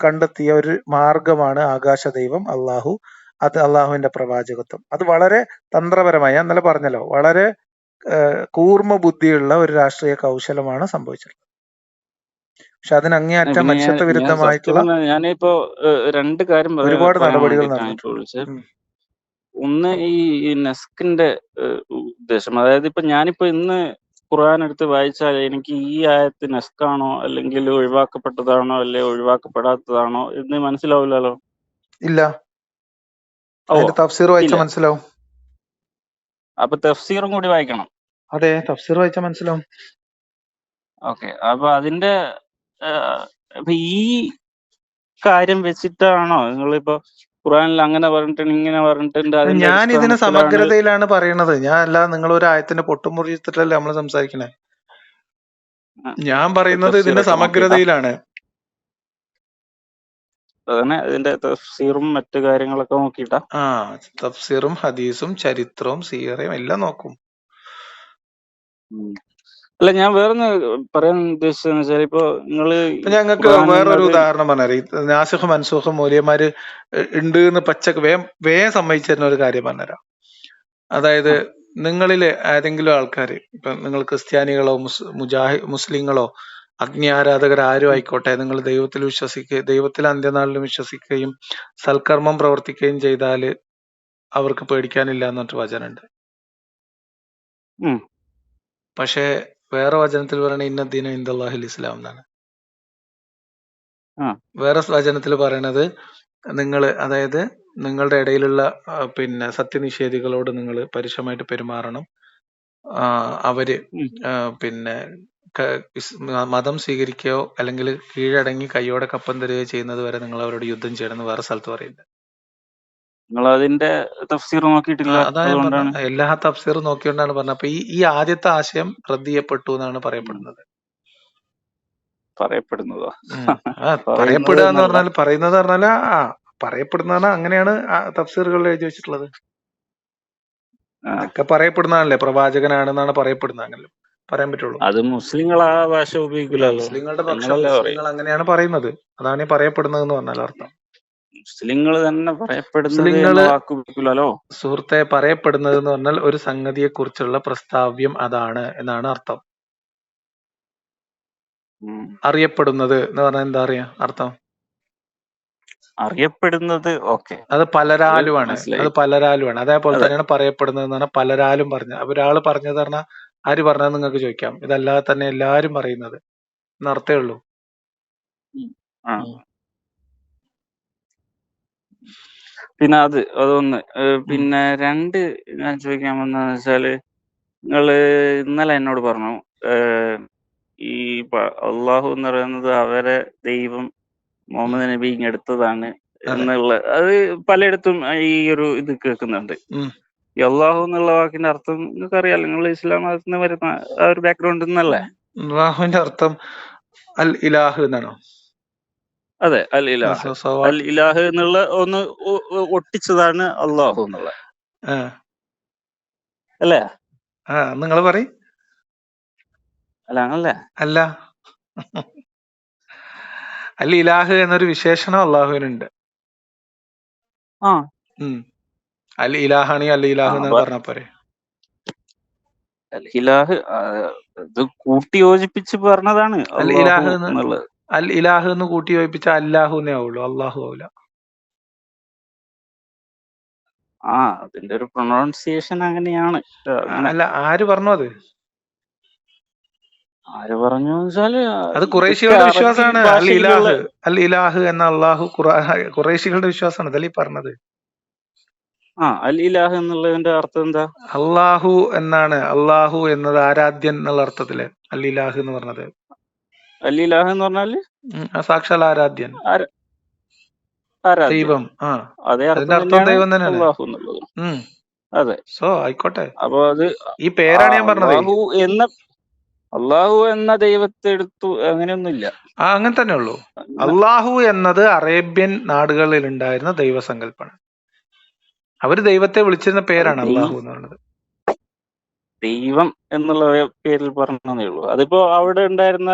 കണ്ടെത്തിയ ഒരു മാർഗമാണ് ആകാശ ദൈവം അള്ളാഹു. അത് അള്ളാഹുവിന്റെ പ്രവാചകത്വം. അത് വളരെ തന്ത്രപരമായി, ഞാൻ ഇന്നലെ പറഞ്ഞല്ലോ, വളരെ കൂർമ്മ ബുദ്ധിയുള്ള ഒരു രാഷ്ട്രീയ കൗശലമാണ് സംഭവിച്ചിട്ടുള്ളത്. പക്ഷെ അതിന് അങ്ങേയറ്റം മനുഷ്യത്വ വിരുദ്ധമായിട്ടുള്ള ഞാനിപ്പോ രണ്ട് കാര്യം ഒരുപാട് നടപടികൾ നടന്നിട്ടുണ്ട്. ഒന്ന്, ഈ നെസ്കിന്റെ ഉദ്ദേശം, അതായത് ഇപ്പൊ ഞാനിപ്പോ ഇന്ന് ഖുർആൻ എടുത്ത് വായിച്ചാൽ എനിക്ക് ഈ ആയത്ത് നെസ്കാണോ അല്ലെങ്കിൽ ഒഴിവാക്കപ്പെട്ടതാണോ അല്ലെ ഒഴിവാക്കപ്പെടാത്തതാണോ എന്ന് മനസ്സിലാവില്ലല്ലോ. ഇല്ല, തഫ്സീർ വായിച്ചാൽ മനസ്സിലാവും. അപ്പൊ തഫ്സീറും കൂടി വായിക്കണം? അതെ, തഫ്സീർ വായിച്ചാൽ മനസ്സിലാവും. ഓക്കെ, അപ്പൊ അതിന്റെ ഈ കാര്യം വെച്ചിട്ടാണോ നിങ്ങളിപ്പോ ഖുർആനിൽ അങ്ങനെ പറഞ്ഞിട്ടുണ്ട് ഇങ്ങനെ പറഞ്ഞിട്ടുണ്ട്? ഞാൻ ഇതിന് സമഗ്രതയിലാണ് പറയണത്. ഞാൻ അല്ലാതെ നിങ്ങൾ ഒരു ആയത്തിന്റെ പൊട്ടും മുറിച്ചിട്ടല്ലേ നമ്മൾ സംസാരിക്കണേ. ഞാൻ പറയുന്നത് ഇതിന്റെ സമഗ്രതയിലാണ്. ഇതിന്റെ തഫ്സീറും മറ്റു കാര്യങ്ങളൊക്കെ നോക്കിയിട്ടാ? തഫ്സീറും ഹദീസും ചരിത്രവും സീറയും എല്ലാം നോക്കും. അല്ല, ഞാൻ വേറൊന്ന് പറയാൻ ഉദ്ദേശിച്ചതെന്ന് വെച്ചാൽ, ഇപ്പൊ ഞങ്ങൾക്ക് വേറൊരു ഉദാഹരണം പറഞ്ഞുതരാം. നാസിഖ് മൻസൂഖ് മൂല്യന്മാര് ഉണ്ട് എന്ന് പച്ചക്ക് വേഗം സമ്മതിച്ചു തരുന്ന ഒരു കാര്യം പറഞ്ഞുതരാം. അതായത് നിങ്ങളില് ഏതെങ്കിലും ആൾക്കാര്, ഇപ്പൊ നിങ്ങൾ ക്രിസ്ത്യാനികളോ മുസ്ലിങ്ങളോ അഗ്നി ആരാധകർ ആരും ആയിക്കോട്ടെ, നിങ്ങൾ ദൈവത്തിൽ ദൈവത്തിൽ അന്ത്യനാളിലും വിശ്വസിക്കുകയും സൽക്കർമ്മം പ്രവർത്തിക്കുകയും ചെയ്താല് അവർക്ക് പേടിക്കാനില്ല എന്നൊരു വചനമുണ്ട്. പക്ഷെ വേറെ വചനത്തിൽ പറയണ ഇന്നദ്ദീന ഇൻദല്ലാഹിൽ ഇസ്ലാം എന്നാണ്. വേറെ വചനത്തിൽ പറയണത് അതായത് നിങ്ങളുടെ ഇടയിലുള്ള പിന്നെ സത്യനിഷേധികളോട് നിങ്ങൾ പരുഷമായിട്ട് പെരുമാറണം. അവര് പിന്നെ മതം സ്വീകരിക്കുകയോ അല്ലെങ്കിൽ കീഴടങ്ങി കയ്യോടെ കപ്പം തരികയോ ചെയ്യുന്നത് വരെ നിങ്ങൾ അവരോട് യുദ്ധം ചെയ്യണമെന്ന് വേറെ സ്ഥലത്ത് പറയുന്നത്. അതിന്റെ തഫ്സീർ നോക്കിയിട്ടില്ല. എല്ലാ തഫ്സീറും നോക്കിക്കൊണ്ടാണ് പറഞ്ഞത്. അപ്പൊ ഈ ആദ്യത്തെ ആശയം റദ്ദ് ചെയ്യപ്പെട്ടു എന്നാണ് പറയപ്പെടുന്നത്. പറയപ്പെടുക എന്ന് പറഞ്ഞാൽ പറയപ്പെടുന്ന അങ്ങനെയാണ് തഫ്സീറുകളിൽ എഴുതി വെച്ചിട്ടുള്ളത്. അതൊക്കെ പറയപ്പെടുന്നതല്ലേ, പ്രവാചകനാണെന്നാണ് പറയപ്പെടുന്നത്, അങ്ങനെ പറയാൻ പറ്റുള്ളൂ. അത് മുസ്ലിങ്ങൾ ആ ഭാഷ ഉപയോഗിക്കില്ലല്ലോ. മുസ്ലിങ്ങളുടെ പക്ഷം മുസ്ലിങ്ങൾ അങ്ങനെയാണ് പറയുന്നത്. അതാണ് ഈ പറയപ്പെടുന്നത് എന്ന് പറഞ്ഞാൽ അർത്ഥം. മുസ്ലിങ്ങൾ തന്നെ പറയപ്പെടുന്നത്. സുഹൃത്തെ, പറയപ്പെടുന്നത് എന്ന് പറഞ്ഞാൽ ഒരു സംഗതിയെ കുറിച്ചുള്ള പ്രസ്താവ്യം അതാണ് എന്നാണ് അർത്ഥം. അറിയപ്പെടുന്നത് എന്ന് പറഞ്ഞാൽ എന്താ അറിയാ അർത്ഥം? അറിയപ്പെടുന്നത് ഓക്കെ, അത് അത് പലരാലുമാണ്. അത് മനസ്സിലായി. പലരാലുമാണ്. അതേപോലെ അതെ. തന്നെയാണ് പറയപ്പെടുന്നത് എന്ന് പറഞ്ഞാൽ പലരാലും പറഞ്ഞ. ഒരാള് പറഞ്ഞത് പറഞ്ഞാൽ ആര് പറഞ്ഞത് നിങ്ങൾക്ക് ചോദിക്കാം. ഇതല്ലാതെ തന്നെ എല്ലാരും പറയുന്നത് എന്നർത്ഥേ ഉള്ളൂ. ഉം. ആ. ഉം. പിന്നെ അതൊന്ന്. ഉം. പിന്നെ 2 ഞാൻ ചോദിക്കാൻ വന്നതെന്ന് വെച്ചാല്, നിങ്ങള് ഇന്നലെ എന്നോട് പറഞ്ഞു, ഈ അള്ളാഹു എന്ന് പറയുന്നത് അവരെ ദൈവം ഉം. മുഹമ്മദ് നബി ഇങ്ങെടുത്തതാണ് അതെ. എന്നുള്ള അത് പലയിടത്തും ഈ ഒരു ഇത് കേൾക്കുന്നുണ്ട്. ഉം. ഈ അള്ളാഹു എന്നുള്ള വാക്കിന്റെ അർത്ഥം നിങ്ങൾക്കറിയാലോ, നിങ്ങൾ ഇസ്ലാം മതത്തിൽ നിന്ന് വരുന്ന ആ ഒരു ബാക്ക്ഗ്രൗണ്ട് എന്നല്ലേ? അള്ളാഹുവിന്റെ അർത്ഥം അൽ ഇലാഹ് എന്നാണോ? അതെ, അൽ ഇലാഹ്. അൽ ഇലാഹ് എന്നുള്ള ഒന്ന് ഒട്ടിച്ചതാണ് അള്ളാഹു എന്നുള്ള, അല്ലേ? നിങ്ങൾ പറയും. അല്ല, അങ്ങനല്ലേ? അല്ല, അൽ ഇലാഹ് എന്നൊരു വിശേഷണം അള്ളാഹുവിനുണ്ട്. ആ. അൽ ഇലാഹാണി അൽ ഇലാഹ് എന്ന് അപ്പൊ പറഞ്ഞ പോരെ. അൽ ഇലാഹ് ഇത് കൂട്ടി യോജിപ്പിച്ച് പറഞ്ഞതാണ് അൽ അള്ളാഹു ഇലാഹ് എന്നുള്ളത്. അൽ ഇലാഹ് എന്ന് കൂട്ടി യോജിപ്പിച്ച അല്ലാഹുന്നേ ആവുള്ളൂ, അള്ളാഹു ആവില്ല. അതിന്റെ ഒരു പ്രൊണൗൺസിയേഷൻ അങ്ങനെയാണ്. അങ്ങനെ അല്ല, ആര് പറഞ്ഞു അത്? ആര് പറഞ്ഞു വെച്ചാല് അത് ഇതൊക്കെ ഖുറൈശികളുടെ അറബി വിശ്വാസമാണ്. അൽ ഭാഷയിലുള്ള. ഇലാഹ് അൽ ഇലാഹ് എന്ന അള്ളാഹു ഖുറൈശികളുടെ വിശ്വാസമാണ്. അതല്ലേ ഈ പറഞ്ഞത്. അൽ ഇലാഹ് എന്നുള്ളതിന്റെ അർത്ഥം എന്താ? അള്ളാഹു എന്നാണ്. അള്ളാഹു എന്നത് ആരാധ്യൻ എന്നുള്ള അർത്ഥത്തില് അൽ ഇലാഹ് എന്ന് പറഞ്ഞത്. അൽ ഇലാഹ് എന്ന് പറഞ്ഞാല് സാക്ഷാൽ ആരാധ്യൻ, ആരാധ്യൻ. ദൈവം. അതേ അതിന്റെ അർത്ഥം അർത്ഥം തന്നെയാണ് ദൈവം തന്നെയാണ്. അള്ളാഹു എന്നുള്ളത്. അതെ. ആയിക്കോട്ടെ. അപ്പൊ അത് ഈ പേരാണ് ഞാൻ പറഞ്ഞത്. അള്ളാഹു എന്ന ദൈവത്തെ എടുത്തു അങ്ങനെയൊന്നുമില്ല. അങ്ങനെ തന്നെ ഉള്ളൂ. അള്ളാഹു എന്നത് അറേബ്യൻ നാടുകളിൽ ഉണ്ടായിരുന്ന ദൈവസങ്കല്പമാണ്. അവര് ദൈവത്തെ വിളിച്ചിരുന്ന പേരാണ് അള്ളാഹു എന്ന് പറയുന്നത്. ദൈവം എന്നുള്ള പേരിൽ പറഞ്ഞതേ ഉള്ളൂ. അതിപ്പോ അവിടെ ഉണ്ടായിരുന്ന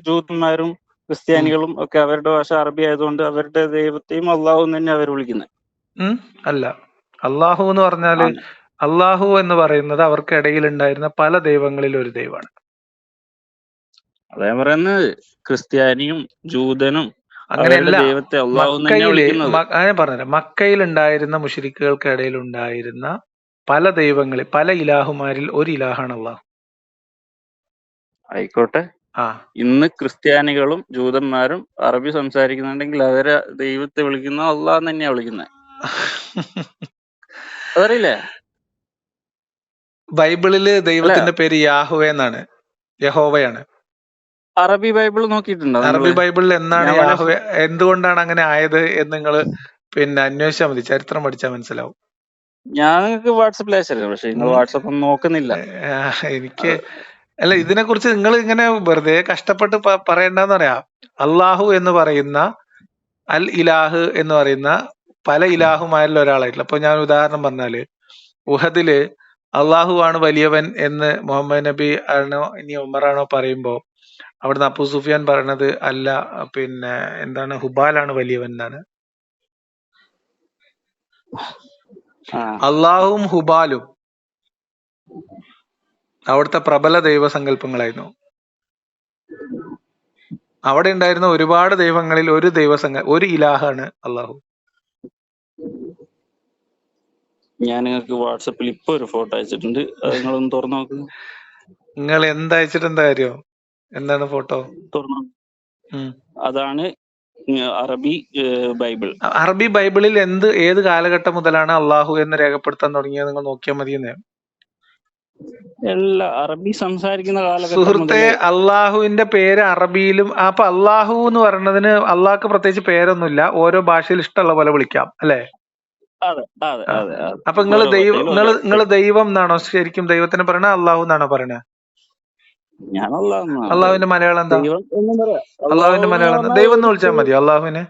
ജൂതന്മാരും ക്രിസ്ത്യാനികളും ഒക്കെ അവരുടെ ഭാഷ അറബി ആയതുകൊണ്ട് അവരുടെ ദൈവത്തെയും അള്ളാഹു തന്നെ അവർ വിളിക്കുന്നത്. അല്ല, അള്ളാഹു എന്ന് പറഞ്ഞാല് അള്ളാഹു എന്ന് പറയുന്നത് അവർക്കിടയിൽ ഉണ്ടായിരുന്ന പല ദൈവങ്ങളിൽ ഒരു ദൈവമാണ്. അതേ പറയുന്നത് ക്രിസ്ത്യാനിയും ജൂതനും അങ്ങനെയല്ല. ദൈവത്തെ അള്ളാഹു തന്നെ വിളിക്കുന്നത്. ഞാൻ പറഞ്ഞുതരാം. മക്കയിൽ ഉണ്ടായിരുന്ന മുശ്രിക്കുകൾക്കിടയിൽ ഉണ്ടായിരുന്ന പല ദൈവങ്ങളിൽ, പല ഇലാഹുമാരിൽ ഒരു ഇലാഹാണ് അള്ളാഹു. ആയിക്കോട്ടെ. ഇന്ന് ക്രിസ്ത്യാനികളും ജൂതന്മാരും അറബി സംസാരിക്കുന്നുണ്ടെങ്കിൽ അവരെ ദൈവത്തെ വിളിക്കുന്ന അള്ളാഹ് തന്നെയാ വിളിക്കുന്നത്. അതറിയില്ലേ? ബൈബിളില് ദൈവത്തിന്റെ പേര് യാഹുവേ എന്നാണ്, യഹോവയാണ്. അറബി ബൈബിൾ നോക്കിയിട്ടുണ്ടോ? അറബി ബൈബിളിൽ എന്നാണ് യാഹുവേ, എന്തുകൊണ്ടാണ് അങ്ങനെ ആയത് എന്ന് നിങ്ങൾ അന്വേഷിച്ചാൽ മതി. ചരിത്രം പഠിച്ചാൽ മനസ്സിലാവും. ഞാൻ നിങ്ങൾക്ക് വാട്സപ്പിൽ അയച്ചല്ലോ, പക്ഷെ നിങ്ങൾ വാട്സപ്പ് ഒന്നും നോക്കുന്നില്ല. എനിക്ക് അല്ല, ഇതിനെ കുറിച്ച് നിങ്ങൾ ഇങ്ങനെ വെറുതെ കഷ്ടപ്പെട്ട് പറയണ്ടെന്ന് പറയാ. അള്ളാഹു എന്ന് പറയുന്ന അൽ ഇലാഹ് എന്ന് പറയുന്ന പല ഇലാഹുമാരിൽ ഒരാളായിട്ടില്ല. അപ്പൊ ഞാൻ ഉദാഹരണം പറഞ്ഞാല്, ഉഹദില് അള്ളാഹു ആണ് വലിയവൻ എന്ന് മുഹമ്മദ് നബി ആണോ ഇനി ഉമറാണോ പറയുമ്പോ അവിടുന്ന് അബൂ സുഫിയാൻ പറയണത് അല്ല, എന്താണ്, ഹുബാലാണ് വലിയവൻ എന്നാണ്. അള്ളാഹുവും ഹുബാലും അവിടുത്തെ പ്രബല ദൈവസങ്കല്പങ്ങളായിരുന്നു. അവിടെ ഉണ്ടായിരുന്ന ഒരുപാട് ദൈവങ്ങളിൽ ഒരു ഇലാഹാണ് അള്ളാഹു. ഞാൻ നിങ്ങൾക്ക് വാട്സപ്പിൽ ഇപ്പൊ ഒരു ഫോട്ടോ അയച്ചിട്ടുണ്ട്, അത് നിങ്ങളൊന്ന് തുറന്നു നോക്ക്. നിങ്ങൾ എന്തയച്ചിട്ട് എന്താ കാര്യം? എന്താണ് ഫോട്ടോ? തുറന്നു. അതാണ് അറബി ബൈബിൾ. അറബി ബൈബിളിൽ ഏത് കാലഘട്ടം മുതലാണ് അള്ളാഹു എന്ന് രേഖപ്പെടുത്താൻ തുടങ്ങിയത് നിങ്ങൾ നോക്കിയാൽ മതിയെന്നേ. എല്ലാ അറബി സംസാരിക്കുന്ന കാലഘട്ടം. സുഹൃത്തെ, അള്ളാഹുവിന്റെ പേര് അറബിയിലും. അപ്പൊ അള്ളാഹു എന്ന് പറയുന്നതിന് അള്ളാഹ്ക്ക് പ്രത്യേകിച്ച് പേരൊന്നുമില്ല. ഓരോ ഭാഷയിൽ ഇഷ്ടമുള്ള പോലെ വിളിക്കാം, അല്ലെ? അപ്പൊ നിങ്ങള് ദൈവം എന്നാണോ ശരിക്കും ദൈവത്തിന് പറയണ, അള്ളാഹു എന്നാണോ പറയണേ? അള്ളാഹുവിന്റെ മലയാളം എന്താ? അള്ളാഹുവിന്റെ മലയാളം എന്താ? ദൈവം എന്ന് വിളിച്ചാൽ മതി അള്ളാഹുവിന്.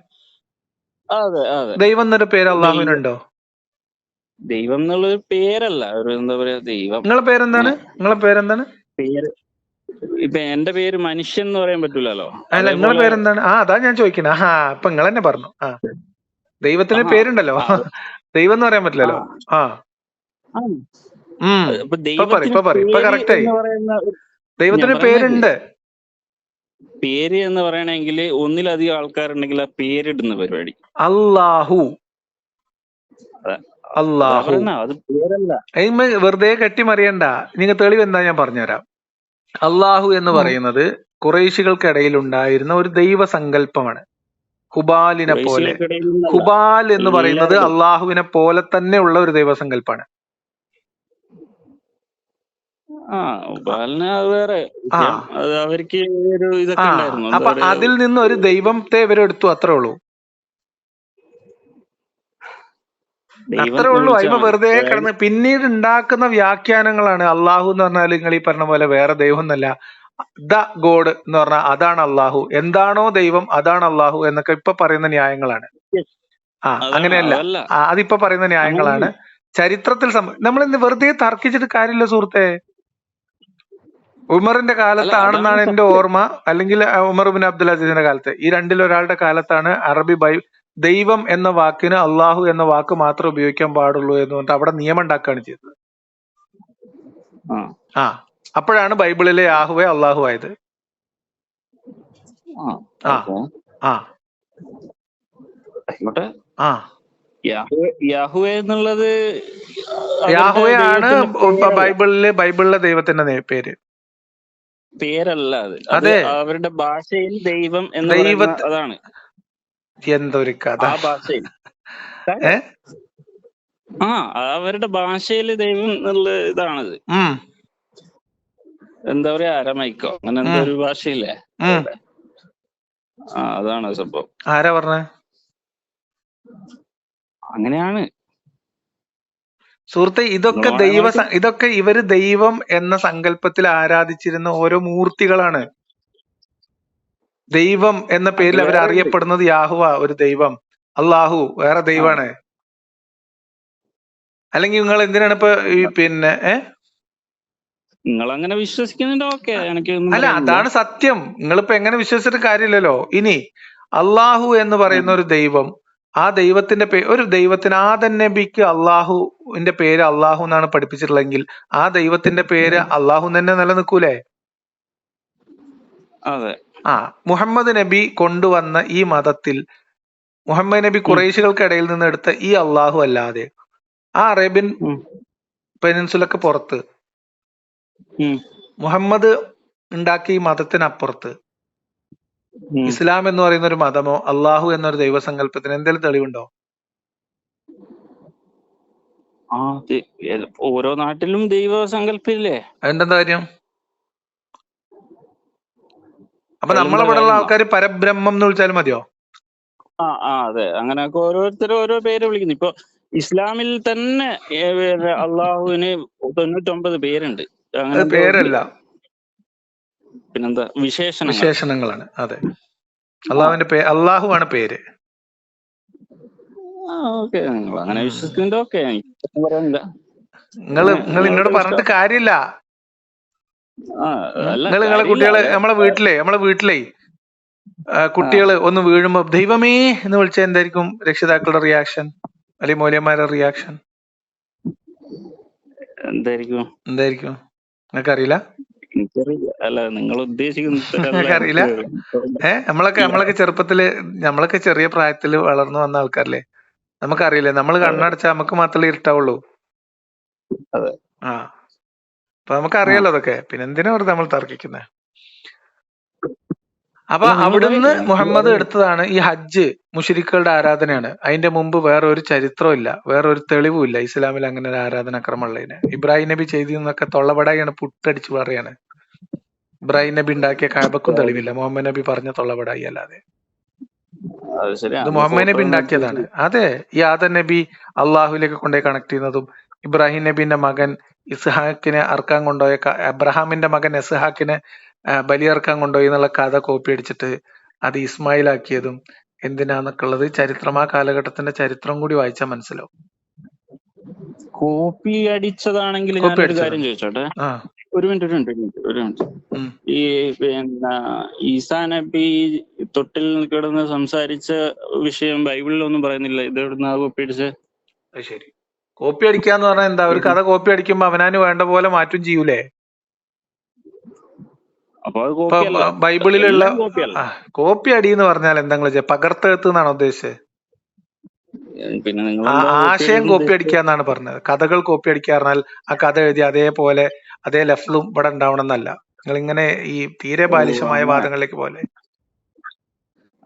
ദൈവം എന്നൊരു പേര് അള്ളാഹുവിനുണ്ടോ? ദൈവം എന്നുള്ളൊരു പേരല്ല, ഒരു എന്താ പറയാ, ദൈവം. നിങ്ങളെ പേരെന്താണ്? ഇപ്പൊ എന്റെ പേര് മനുഷ്യൻ എന്ന് പറയാൻ പറ്റൂലല്ലോ. അല്ല, നിങ്ങളെ പേരെന്താണ്? അതാ ഞാൻ ചോദിക്കണേ. ഇപ്പൊ നിങ്ങൾ തന്നെ പറഞ്ഞു. ദൈവത്തിന് പേരുണ്ടല്ലോ, ദൈവം എന്ന് പറയാൻ പറ്റില്ലല്ലോ. ഇപ്പൊ കറക്റ്റായി. ദൈവത്തിന് പേരുണ്ട്. പേര് എന്ന് പറയണെങ്കിൽ ഒന്നിലധികം ആൾക്കാരുണ്ടെങ്കിൽ ആ പേരിടുന്ന പരിപാടി. അല്ലാഹു അതാ അല്ലാഹു പറയുന്ന അത് പേരല്ല. അതിന്മേ വെറുതെ കെട്ടിമറിയണ്ട. നിങ്ങൾ തെളിവ് എന്താ ഞാൻ പറഞ്ഞുതരാം. അള്ളാഹു എന്ന് പറയുന്നത് ഖുറൈശികൾക്കിടയിൽ ഉണ്ടായിരുന്ന ഒരു ദൈവസങ്കല്പമാണ്. ഹുബാലിനെ പോലെ. കുറേശ്ശികൾക്കിടയിൽ നിന്നല്ല, ഹുബാൽ എന്ന് പറയുന്നത് എല്ലാവരും. അള്ളാഹുവിനെ പോലെ തന്നെ ഉള്ള ഒരു ദൈവസങ്കല്പാണ്. ആ ബാലിന് അത് വേറെ ആ വിഷയം. അത് അവർക്ക് ഒരു ആ ഇതൊക്കെ ഉണ്ടായിരുന്നു. എന്താ അപ്പൊ പറയാ, അതിൽ നിന്ന് ഒരു ദൈവത്തെ ഇവരെടുത്തു, അത്രേ ഉള്ളൂ. ദൈവം അത്രേ എന്ന് ഉള്ളൂ. വിളിച്ചാൽ അതിമ മതി. വെറുതെ അതായത് കിടന്ന് പിന്നീട് ഉണ്ടാക്കുന്ന വ്യാഖ്യാനങ്ങളാണ്. അള്ളാഹു എന്ന് പറഞ്ഞാൽ നിങ്ങൾ ഈ പറഞ്ഞ പോലെ വേറെ ദൈവം എന്നല്ല, ദ ഗോഡ് എന്ന് പറഞ്ഞാൽ അതാണ് അള്ളാഹു, എന്താണോ ദൈവം അതാണ് അള്ളാഹു എന്നൊക്കെ ഇപ്പൊ പറയുന്ന ന്യായങ്ങളാണ്. അതാണ്, അങ്ങനെയല്ല. അതല്ല അതിപ്പോ പറയുന്ന ന്യായങ്ങളാണ്. അങ്ങനെയല്ല. ചരിത്രത്തിൽ നമ്മൾ ഇന്ന് വെറുതെ തർക്കിച്ചിട്ട് കാര്യമില്ല സുഹൃത്തെ. ഉമറിന്റെ അല്ല, അതാണ് കാലത്താണെന്നാണ് എന്റെ സത്യം. ഓർമ്മ, അല്ലെങ്കിൽ ഉമർ ബിൻ അബ്ദുൽ അസീസിന്റെ കാലത്ത്. ഈ രണ്ടിലൊരാളുടെ കാലത്താണ് അറബി ദൈവം എന്ന വാക്കിന് അള്ളാഹു എന്ന വാക്ക് മാത്രം ഉപയോഗിക്കാൻ പാടുള്ളൂ എന്ന് പറഞ്ഞിട്ട് അവിടെ നിയമം ഉണ്ടാക്കുകയാണ് ചെയ്തത്. ആ ആ അപ്പോഴാണ് ബൈബിളിലെ യാഹുവെ അള്ളാഹു ആയത്. ആ ആ അപ്പൊ ആ ആയിക്കോട്ടെ. ആ യാഹുവേ എന്നുള്ളത് അവരുടെ യാഹുവെ ആണ് ദൈവത്തിന്റെ പേരല്ല. ബൈബിളിലെ ദൈവത്തിന്റെ പേര്. പേരല്ല അത്. അത് അതെ, അവരുടെ ഭാഷയിൽ ദൈവം എന്ന് പറയുന്ന ദൈവത്തെ. അതാണ്. എന്തൊരു കഥ. ആ ഭാഷയിൽ ഏ ആ അവരുടെ ഭാഷയിൽ ദൈവം എന്നുള്ള ഇതാണത്. ഉം എന്താ പറയാ, അരമൈക്കോ അങ്ങനെ എന്തോ ഉം ഒരു ഭാഷയില്ലേ ഉം അവരുടെ. അതാണ് സംഭവം. ആരാ പറഞ്ഞ? അങ്ങനെയാണ് സുഹൃത്തെ, നിങ്ങൾ വേണേ നോക്ക്. ഇതൊക്കെ ഇവര് ദൈവം എന്ന സങ്കല്പത്തിൽ ആരാധിച്ചിരുന്ന ഓരോ മൂർത്തികളാണ്. ദൈവം എന്ന അത് പേരിൽ അവർ വേറെ ഉണ്ട്. അറിയപ്പെടുന്നത് യാഹുവ ഒരു ദൈവം, അള്ളാഹു വേറെ ആ ദൈവമാണ്. അല്ലെങ്കിൽ നിങ്ങൾ എന്തിനാണ് ഇപ്പൊ ഈ പിന്നെ നിങ്ങൾ അങ്ങനെ വിശ്വസിക്കുന്നുണ്ട്, ഓക്കെ, എനിക്ക് ഒന്നും അല്ല, പറയാനില്ല. അതാണ് സത്യം. നിങ്ങളിപ്പോ എങ്ങനെ വിശ്വസിച്ചിട്ട് കാര്യമില്ലല്ലോ. ഇനി അള്ളാഹു എന്ന് പറയുന്ന ഒരു ദൈവം, ആ ദൈവത്തിന്റെ ഒരു ദൈവത്തിന് ആദം നബിക്ക് അള്ളാഹുവിന്റെ പേര് അള്ളാഹു എന്നാണ് പഠിപ്പിച്ചിട്ടുള്ളതെങ്കിൽ ആ ദൈവത്തിന്റെ പേര് അള്ളാഹു തന്നെ നിലനിൽക്കൂലേ? അതെ. ആ മുഹമ്മദ് നബി കൊണ്ടുവന്ന ഈ മതത്തിൽ മുഹമ്മദ് നബി ഖുറൈശികൾക്കിടയിൽ നിന്ന് എടുത്ത ഈ അള്ളാഹു അല്ലാതെ ആ അറേബ്യൻ പെനിൻസുലക്ക് പുറത്ത് മുഹമ്മദ് ഉണ്ടാക്കിയ ഈ മതത്തിനപ്പുറത്ത് ഇസ്ലാം എന്ന് പറയുന്ന ഒരു മതമോ അള്ളാഹു എന്നൊരു ദൈവസങ്കല്പത്തിന് എന്തെങ്കിലും തെളിവുണ്ടോ? ഓരോ നാട്ടിലും ദൈവസങ്കല്പില്ലേ? അതിന്റെ കാര്യം? അപ്പൊ അതിലെന്താ നമ്മളിവിടെ ഉള്ള കാര്യം? ആൾക്കാർ പരബ്രഹ്മം എന്ന് വിളിച്ചാലും മതിയോ? അതെ, അങ്ങനെയൊക്കെ ഓരോരുത്തരും ഓരോ പേര് വിളിക്കുന്നു. ഇപ്പൊ ഇസ്ലാമിൽ തന്നെ അള്ളാഹുവിന് 99 പേരുണ്ട്. അങ്ങനെ അത് പേരല്ല, പിന്നെന്താ, വിശേഷണങ്ങളാണ്. അതെ, ആ അള്ളാഹുവാണ് പേര്. ഓക്കെ, നിങ്ങൾ അങ്ങനെ വിശ്വസിക്കുന്നുണ്ട്, ഓക്കെ, എനിക്ക് പറയാനില്ല. നിങ്ങൾ എന്നോട് പറഞ്ഞിട്ട് കാര്യമില്ല. നിങ്ങളെ കുട്ടികളെ നമ്മളെ വീട്ടിലെ കുട്ടികള് ഒന്ന് വീഴുമ്പോ ദൈവമേ എന്ന് വിളിച്ചാൽ എന്തായിരിക്കും രക്ഷിതാക്കളുടെ റിയാക്ഷൻ, അല്ലെങ്കിൽ മൂല്യന്മാരുടെ റിയാക്ഷൻ? എന്തായിരിക്കും നിങ്ങൾക്കറിയില്ല? എനിക്കറിയില്ല. അല്ല, നിങ്ങൾ ഉദ്ദേശിക്കുന്ന നിങ്ങൾക്കറിയില്ല? നമ്മളൊക്കെ ചെറുപ്പത്തില്, നമ്മളൊക്കെ ചെറിയ പ്രായത്തിൽ വളർന്നു വന്ന ആൾക്കാരല്ലേ, നമുക്കറിയില്ലേ? നമ്മൾ കണ്ണടച്ചാൽ നമുക്ക് മാത്രമേ ഇരുട്ടാവുള്ളൂ. അപ്പൊ നമുക്കറിയാലോ അതൊക്കെ. പിന്നെ എന്തിനാ വെറുതെ നമ്മൾ തർക്കിക്കുന്നത്? അപ്പൊ അവിടുന്ന് മുഹമ്മദ് എടുത്തതാണ് ഈ ഹജ്ജ്. മുശ്രിക്കുകളുടെ ആരാധനയാണ്. അതിന്റെ മുമ്പ് വേറെ ഒരു ചരിത്രവും ഇല്ല, വേറെ ഒരു തെളിവും ഇല്ല ഇസ്ലാമിൽ അങ്ങനെ ഒരു ആരാധനാക്രമം ഉള്ളതിന്. ഇബ്രാഹിം നബി ചെയ്തെന്നൊക്കെ തൊള്ളപടായിയാണ്, പുട്ടടിച്ച് പറയാണ്. ഇബ്രാഹിം നബി ഉണ്ടാക്കിയ കഅബക്കും തെളിവില്ല, മുഹമ്മദ് നബി പറഞ്ഞ തൊള്ളപടായി അല്ലാതെ. ഇത് മുഹമ്മദ് നബി ഉണ്ടാക്കിയതാണ്. അതെ, ഈ ആദം നബി അള്ളാഹുലേക്ക് കൊണ്ടുപോയി കണക്ട് ചെയ്യുന്നതും ഇബ്രാഹിം നബിന്റെ മകൻ ഇസ്ഹാക്കിനെ അറക്കാൻ കൊണ്ടുപോയ അബ്രഹാമിന്റെ മകൻ ഇസ്ഹാക്കിനെ ബലിയർക്കാൻ കൊണ്ടുപോയി എന്നുള്ള കഥ കോപ്പി അടിച്ചിട്ട് അത് ഇസ്മായിൽ ആക്കിയതും എന്തിനാന്നൊക്കെ ഉള്ളത് ചരിത്രം, ആ കാലഘട്ടത്തിന്റെ ചരിത്രം കൂടി വായിച്ചാൽ മനസ്സിലാവും. കോപ്പി അടിച്ചതാണെങ്കിൽ ഞാനൊരു കാര്യം ചോദിച്ചോട്ടെ. ഒരു മിനിറ്റ്. ഈ പിന്നെ ഈസാ നബി തൊട്ടിൽ കിടന്ന് സംസാരിച്ച വിഷയം ബൈബിളിലൊന്നും പറയുന്നില്ല. ഇത് എവിടുന്നാ കോപ്പി അടിച്ചത്? ശരി, കോപ്പി അടിക്കാന്ന് പറഞ്ഞാൽ എന്താ? ഒരു കഥ കോപ്പി അടിക്കുമ്പോ അവനാന് വേണ്ട പോലെ മാറ്റും ചെയ്യൂലേ? അപ്പൊ അത് ഇപ്പൊ കോപ്പി അല്ല, ബൈബിളിലുള്ള എല്ലാം കോപ്പി അല്ല. കോപ്പി അടി എന്ന് പറഞ്ഞാൽ എന്താ നിങ്ങൾ പകർത്തെഴുത്ത് എന്നാണോ ഉദ്ദേശിച്ചത്? പിന്നെ നിങ്ങൾ എന്താ കോപ്പി ആശയം അടിയെന്ന് കോപ്പി ഉദ്ദേശിച്ചത്? അടിക്കുക എന്നാണ് പറഞ്ഞത്. കഥകൾ കോപ്പി അടിക്കുക പറഞ്ഞാൽ ആ കഥ എഴുതി അതേപോലെ അതേ ലെഫ്ലും ഇവിടെ ഉണ്ടാവണം എന്നല്ല. നിങ്ങൾ ഇങ്ങനെ ഈ തീരെ ഓ ബാലിശമായ അങ്ങനെ. വാദങ്ങളിലേക്ക് പോലെ.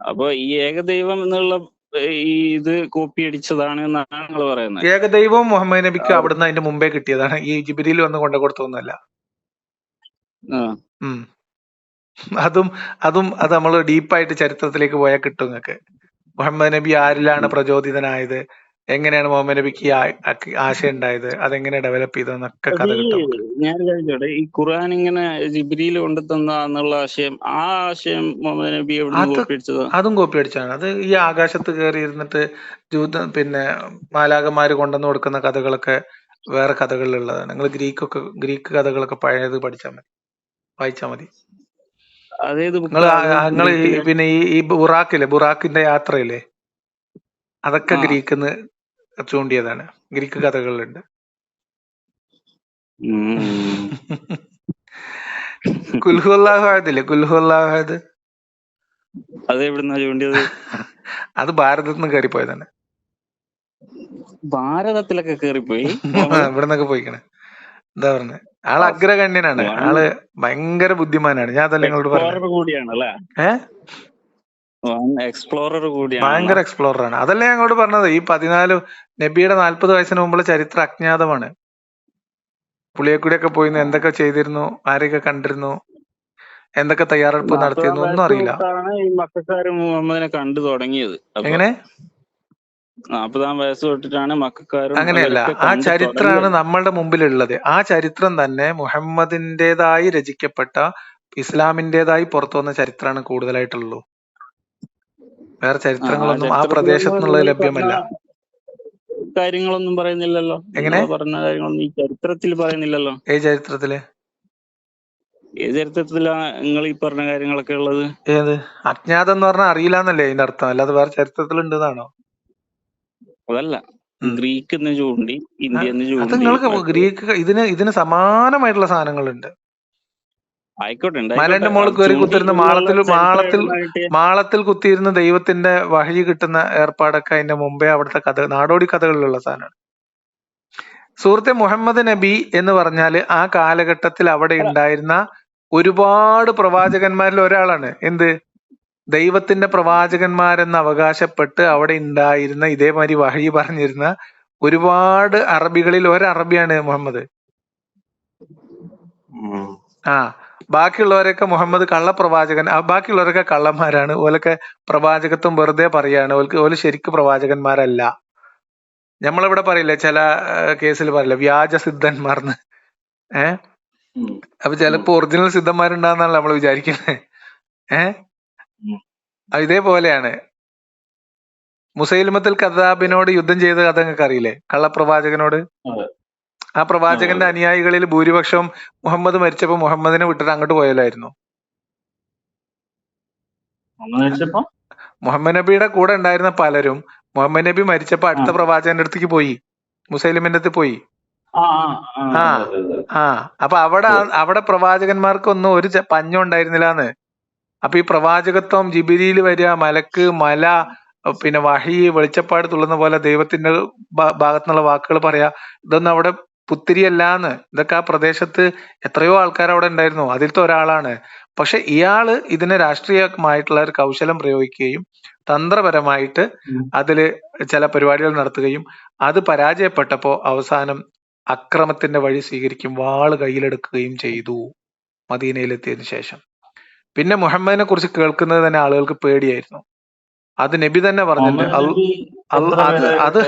അപ്പൊ ഈ ഏകദൈവം എന്നുള്ള ഈ ഇത് കോപ്പി അടിച്ചതാണ് എന്നാണ് നിങ്ങൾ പറയുന്നത്? ഏകദൈവവും മുഹമ്മദ് നബിക്ക് അവിടുന്ന് അതിന്റെ മുമ്പേ കിട്ടിയതാണ്. ഈ ജിബ്രീൽ വന്ന് കൊണ്ടു കൊടുത്തൊന്നുമല്ല. ആ. ഉം അതും അതും അത് നമ്മൾ ഡീപ്പായിട്ട് ചരിത്രത്തിലേക്ക് പോയാൽ കിട്ടും നിങ്ങൾക്ക്. മുഹമ്മദ് നബി ആരിലാണ് പ്രചോദിതനായത്, എങ്ങനെയാണ് മുഹമ്മദ് നബിക്ക് ഈ ആശയം ഉണ്ടായത്, അതെങ്ങനെ ഡെവലപ്പ് ചെയ്തതെന്നൊക്കെ അത് കഥ ഈ കിട്ടും നമുക്ക്. ഞാൻ ചോദിച്ചോട്ടെ, ഈ ഖുർആൻ ഇങ്ങനെ ജിബ്രീൽ കൊണ്ടു തന്ന എന്നുള്ള ആശയം, ആ ആശയം മുഹമ്മദ് നബി എവിടുന്ന് അത് കോപ്പി അടിച്ചതാ? അതും കോപ്പി അടിച്ചാണ്. അത് ഈ ആകാശത്ത് കയറി ഇരുന്നിട്ട് പിന്നെ മാലാകന്മാര് കൊണ്ടുവന്ന് കൊടുക്കുന്ന കഥകളൊക്കെ വേറെ കഥകളിലുള്ളതാണ്. നിങ്ങൾ ഗ്രീക്ക് കഥകളൊക്കെ പഴയത് പഠിച്ചാൽ മതി, വായിച്ചാൽ മതി. അതേത് നിങ്ങൾ ബുക്കാ അത് നിങ്ങൾ ഗ്രീക്കിലെ? പിന്നെ ഈ ബുറാക്കില്ലേ, ബുറാക്കിന്റെ യാത്രയില്ലേ, അതൊക്കെ ആ. ഗ്രീക്കിന്ന് ചൂണ്ടിയതാണ്. ഗ്രീക്ക് കഥകളിലുണ്ട്. ഉം. കുൽഹുല്ലാഹദില്ലേ, കുൽഹുല്ലാഹദ്, അത് എവിടുന്നാ ചൂണ്ടിയത്? അത് ഭാരതത്തിൽ നിന്ന് കയറിപ്പോയതാണ്. ഭാരതത്തിലൊക്കെ കേറിപ്പോയി മുഹമ്മദ്? ഇവിടെ നിന്നൊക്കെ പോയിക്കണേ. എന്താ പറഞ്ഞത്, ആള് അഗ്രഗണ്യനാണ്, ആള് ഭയങ്കര ബുദ്ധിമാനാണ്. ഞാൻ അതല്ല നിങ്ങളോട് പറഞ്ഞത്. എക്സ്പ്ലോറർ കൂടിയാണ് അല്ലെ? എക്സ്പ്ലോറർ കൂടിയാണ്. ഭയങ്കര എക്സ്പ്ലോറർ ആണ്. അതല്ലേ ഞാൻ അങ്ങോട്ട് പറഞ്ഞത്. ഈ 14 നബിയുടെ 40 വയസ്സിന് മുമ്പുള്ള ചരിത്രം അജ്ഞാതമാണ്. പുളിയക്കൂടിയൊക്കെ പോയിരുന്നു, എന്തൊക്കെ ചെയ്തിരുന്നു, ആരെയൊക്കെ കണ്ടിരുന്നു, എന്തൊക്കെ തയ്യാറെടുപ്പ് നടത്തിയിരുന്നു ഒന്നും അറിയില്ല. ഈ മക്കാര് മുഹമ്മദിനെ കണ്ടു തുടങ്ങിയത്. എങ്ങനെ? 40-ാം വയസ്സ് തൊട്ടിട്ടാണ് മക്കാരും അങ്ങനെയല്ല, ആ ചരിത്രമാണ് നമ്മളുടെ മുമ്പിലുള്ളത്. ആ ചരിത്രം തന്നെ മുഹമ്മദിന്റേതായി രചിക്കപ്പെട്ട, ഇസ്ലാമിന്റേതായി പുറത്തു വന്ന ചരിത്രമാണ് കൂടുതലായിട്ടുള്ളൂ. വേറെ ചരിത്രങ്ങളൊന്നും ആ പ്രദേശത്തു നിന്നുള്ളത് ലഭ്യമല്ല. കാര്യങ്ങളൊന്നും പറയുന്നില്ലല്ലോ. എങ്ങനെ പറഞ്ഞ കാര്യങ്ങളൊന്നും ഈ ചരിത്രത്തിൽ പറയുന്നില്ലല്ലോ. ഏത് ചരിത്രത്തില്? ഏത് ചരിത്രത്തിലാ നിങ്ങൾ ഈ പറഞ്ഞ കാര്യങ്ങളൊക്കെ ഉള്ളത്? ഏത്? അജ്ഞാതം എന്ന് പറഞ്ഞാൽ അറിയില്ല എന്നല്ലേ അതിന്റെ അർത്ഥം, അല്ലാതെ വേറെ ചരിത്രത്തിൽ ഉണ്ടെന്നാണോ? അതല്ല, ഗ്രീക്ക് എന്ന് ചൂണ്ടി, ഇന്ത്യ എന്ന് അത് ചൂണ്ടി. നിങ്ങൾക്ക് ഗ്രീക്ക് ഇതിന് സമാനമായിട്ടുള്ള സാധനങ്ങളുണ്ട്. ആയിക്കോട്ടെ, മലന്റെ മുകളിൽ കയറി കുത്തിരുന്ന മാളത്തിൽ കുത്തിയിരുന്ന ദൈവത്തിന്റെ വഹി കിട്ടുന്ന ഏർപ്പാടൊക്കെ അതിന്റെ മുമ്പേ അവിടുത്തെ നാടോടി കഥകളിലുള്ള സാധനമാണ്. സുഹൃത്തെ, മുഹമ്മദ് നബി എന്ന് പറഞ്ഞാല് ആ കാലഘട്ടത്തിൽ അവിടെ ഉണ്ടായിരുന്ന ഒരുപാട് പ്രവാചകന്മാരിൽ ഒരാളാണ്. എന്ത്? ദൈവത്തിന്റെ പ്രവാചകന്മാരെന്ന് അവകാശപ്പെട്ട് അവിടെ ഉണ്ടായിരുന്ന, ഇതേമാതിരി വഹി പറഞ്ഞിരുന്ന ഒരുപാട് അറബികളിൽ ഒരറബിയാണ് മുഹമ്മദ്. ബാക്കിയുള്ളവരൊക്കെ മുഹമ്മദ് കള്ളപ്രവാചകൻ, ബാക്കിയുള്ളവരൊക്കെ കള്ളന്മാരാണ്. ഓലൊക്കെ പ്രവാചകത്വം വെറുതെ പറയാണ്. ഓല് ശരിക്കും പ്രവാചകന്മാരല്ല. നമ്മളിവിടെ പറയില്ലേ, ചില കേസിൽ പറയില്ല വ്യാജ സിദ്ധന്മാർന്ന്. അപ്പൊ ചിലപ്പോ ഒറിജിനൽ സിദ്ധന്മാരുണ്ടാന്നാണ് നമ്മൾ വിചാരിക്കുന്നത്. ഇതേപോലെയാണ് മുസൈലിമത്തുൽ കദ്ദാബിനോട് യുദ്ധം ചെയ്ത കഥ നിങ്ങൾക്ക് അറിയില്ലേ, കള്ളപ്രവാചകനോട്. ആ പ്രവാചകന്റെ അനുയായികളിൽ ഭൂരിപക്ഷം മുഹമ്മദ് മരിച്ചപ്പോ മുഹമ്മദിനെ വിട്ടിട്ട് അങ്ങോട്ട് പോയല്ലായിരുന്നു. മുഹമ്മദ് നബിയുടെ കൂടെ ഉണ്ടായിരുന്ന പലരും മുഹമ്മദ് നബി മരിച്ചപ്പോ അടുത്ത പ്രവാചകന്റെ അടുത്തേക്ക് പോയി, മുസൈലിമിന്റെ അടുത്ത് പോയി. അപ്പൊ അവിടെ പ്രവാചകന്മാർക്കൊന്നും ഒരു പഞ്ഞം ഉണ്ടായിരുന്നില്ലാന്ന്. അപ്പൊ ഈ പ്രവാചകത്വം, ജിബിരിയിൽ വരിക, മലക്ക്, മല, പിന്നെ വഹി, വെളിച്ചപ്പാട് തുള്ളുന്ന പോലെ ദൈവത്തിന്റെ ഭാഗത്തുനിന്നുള്ള വാക്കുകൾ പറയാ, ഇതൊന്നും അവിടെ പുത്തിരിയല്ലാന്ന്. ഇതൊക്കെ ആ പ്രദേശത്ത് എത്രയോ ആൾക്കാർ അവിടെ ഉണ്ടായിരുന്നു, അതിലത്തെ ഒരാളാണ്. പക്ഷെ ഇയാള് ഇതിനെ രാഷ്ട്രീയമായിട്ടുള്ള ഒരു കൗശലം പ്രയോഗിക്കുകയും തന്ത്രപരമായിട്ട് അതില് ചില പരിപാടികൾ നടത്തുകയും അത് പരാജയപ്പെട്ടപ്പോ അവസാനം അക്രമത്തിന്റെ വഴി സ്വീകരിക്കും, വാള് കയ്യിലെടുക്കുകയും ചെയ്തു മദീനയിലെത്തിയതിനു ശേഷം. പിന്നെ മുഹമ്മദിനെ കുറിച്ച് കേൾക്കുന്നത് തന്നെ ആളുകൾക്ക് പേടിയായിരുന്നു. അത് നബി തന്നെ പറഞ്ഞിട്ടുണ്ട്. അത്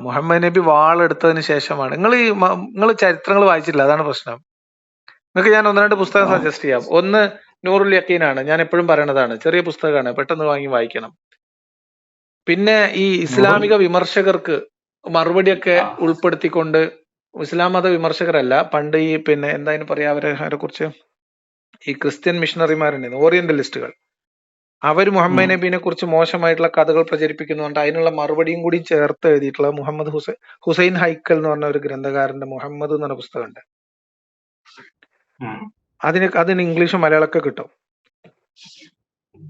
മുഹമ്മദ് നബി വാളെടുത്തതിന് ശേഷമാണ്. നിങ്ങൾ ചരിത്രങ്ങൾ വായിച്ചിട്ടില്ല, അതാണ് പ്രശ്നം. നിങ്ങൾക്ക് ഞാൻ 1-2 പുസ്തകം സജസ്റ്റ് ചെയ്യാം. ഒന്ന് നൂറുൽ യഖീനാണ്, ഞാൻ എപ്പോഴും പറയണതാണ്, ചെറിയ പുസ്തകമാണ്, പെട്ടെന്ന് വാങ്ങി വായിക്കണം. പിന്നെ ഈ ഇസ്ലാമിക വിമർശകർക്ക് മറുപടിയൊക്കെ ഉൾപ്പെടുത്തിക്കൊണ്ട്, ഇസ്ലാം മത വിമർശകരല്ല, പണ്ട് ഈ പിന്നെ എന്തായാലും പറയാ, അവരെ കുറിച്ച് ഈ ക്രിസ്ത്യൻ മിഷണറിമാരുണ്ടായിരുന്നു, ഓറിയന്റലിസ്റ്റുകൾ. അവർ മുഹമ്മദ് നബീനെ കുറിച്ച് മോശമായിട്ടുള്ള കഥകൾ പ്രചരിപ്പിക്കുന്നുണ്ട്. അതിനുള്ള മറുപടിയും കൂടി ചേർത്ത് എഴുതിയിട്ടുള്ള മുഹമ്മദ് ഹുസൈൻ ഹൈക്കൽ എന്ന് പറഞ്ഞ ഒരു ഗ്രന്ഥകാരന്റെ മുഹമ്മദ് എന്ന് പറഞ്ഞ പുസ്തകമുണ്ട്. അതിന് ഇംഗ്ലീഷും മലയാളമൊക്കെ കിട്ടും.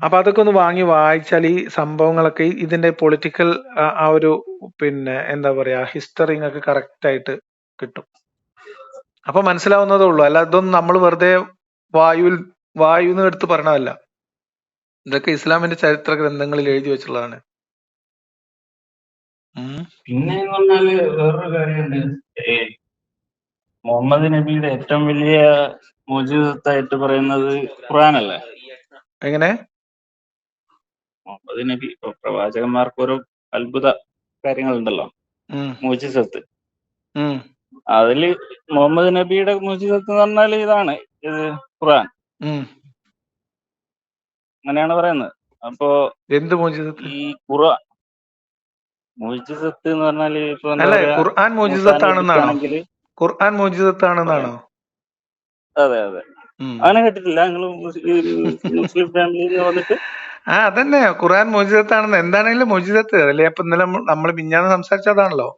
അപ്പൊ അതൊക്കെ ഒന്ന് വാങ്ങി വായിച്ചാൽ ഈ സംഭവങ്ങളൊക്കെ ഇതിന്റെ പൊളിറ്റിക്കൽ ആ ഒരു പിന്നെ എന്താ പറയാ ഹിസ്റ്ററി ഒക്കെ കറക്റ്റ് ആയിട്ട് കിട്ടും. അപ്പൊ മനസ്സിലാവുന്നതേ ഉള്ളൂ. അല്ല ഇതൊന്നും നമ്മൾ വെറുതെ വായുന്ന് എടുത്ത് പറഞ്ഞതല്ല. ഇതൊക്കെ ഇസ്ലാമിന്റെ ചരിത്ര ഗ്രന്ഥങ്ങളിൽ എഴുതി വെച്ചുള്ളതാണ്. പിന്നെ പറഞ്ഞാല് വേറൊരു കാര്യമുണ്ട്. മുഹമ്മദ് നബിയുടെ ഏറ്റവും വലിയ മോചിതത്തായിട്ട് പറയുന്നത് ഖുർആനല്ലേ? എങ്ങനെ? മുഹമ്മദ് നബി ഇപ്പൊ പ്രവാചകന്മാർക്ക് ഓരോ അത്ഭുത കാര്യങ്ങളുണ്ടല്ലോ, മോചിതത്ത്. അതില് മുഹമ്മദ് നബിയുടെ മോചിതത്ത് എന്ന് പറഞ്ഞാൽ ഇതാണ്, ഇത് ഖുർആൻ. അങ്ങനെയാണ് പറയുന്നത്. അപ്പോ എന്ത് മോചിതത്ത്? ഈ ഖുർആൻ മോചിതത്ത് എന്ന് പറഞ്ഞാല് ഇപ്പൊ എന്താ അല്ല, പറയാ, ഖുർആൻ മോചിതത്താണെന്നാണോ? ഖുർആൻ മോചിതത്താണെന്നാണോ? അതെ അതെ, അങ്ങനെ കേട്ടിട്ടില്ല നിങ്ങൾ മുസ്ലിം ഫാമിലിയിൽ വന്നിട്ട്? അതന്നെ ഖുർആൻ മോചിതത്താണെന്ന്. എന്താണെങ്കിലും മോചിതത്ത് അല്ലേ? അപ്പൊ ഇന്നലെ നമ്മൾ മിഞ്ഞാന്ന് സംസാരിച്ചതാണല്ലോ.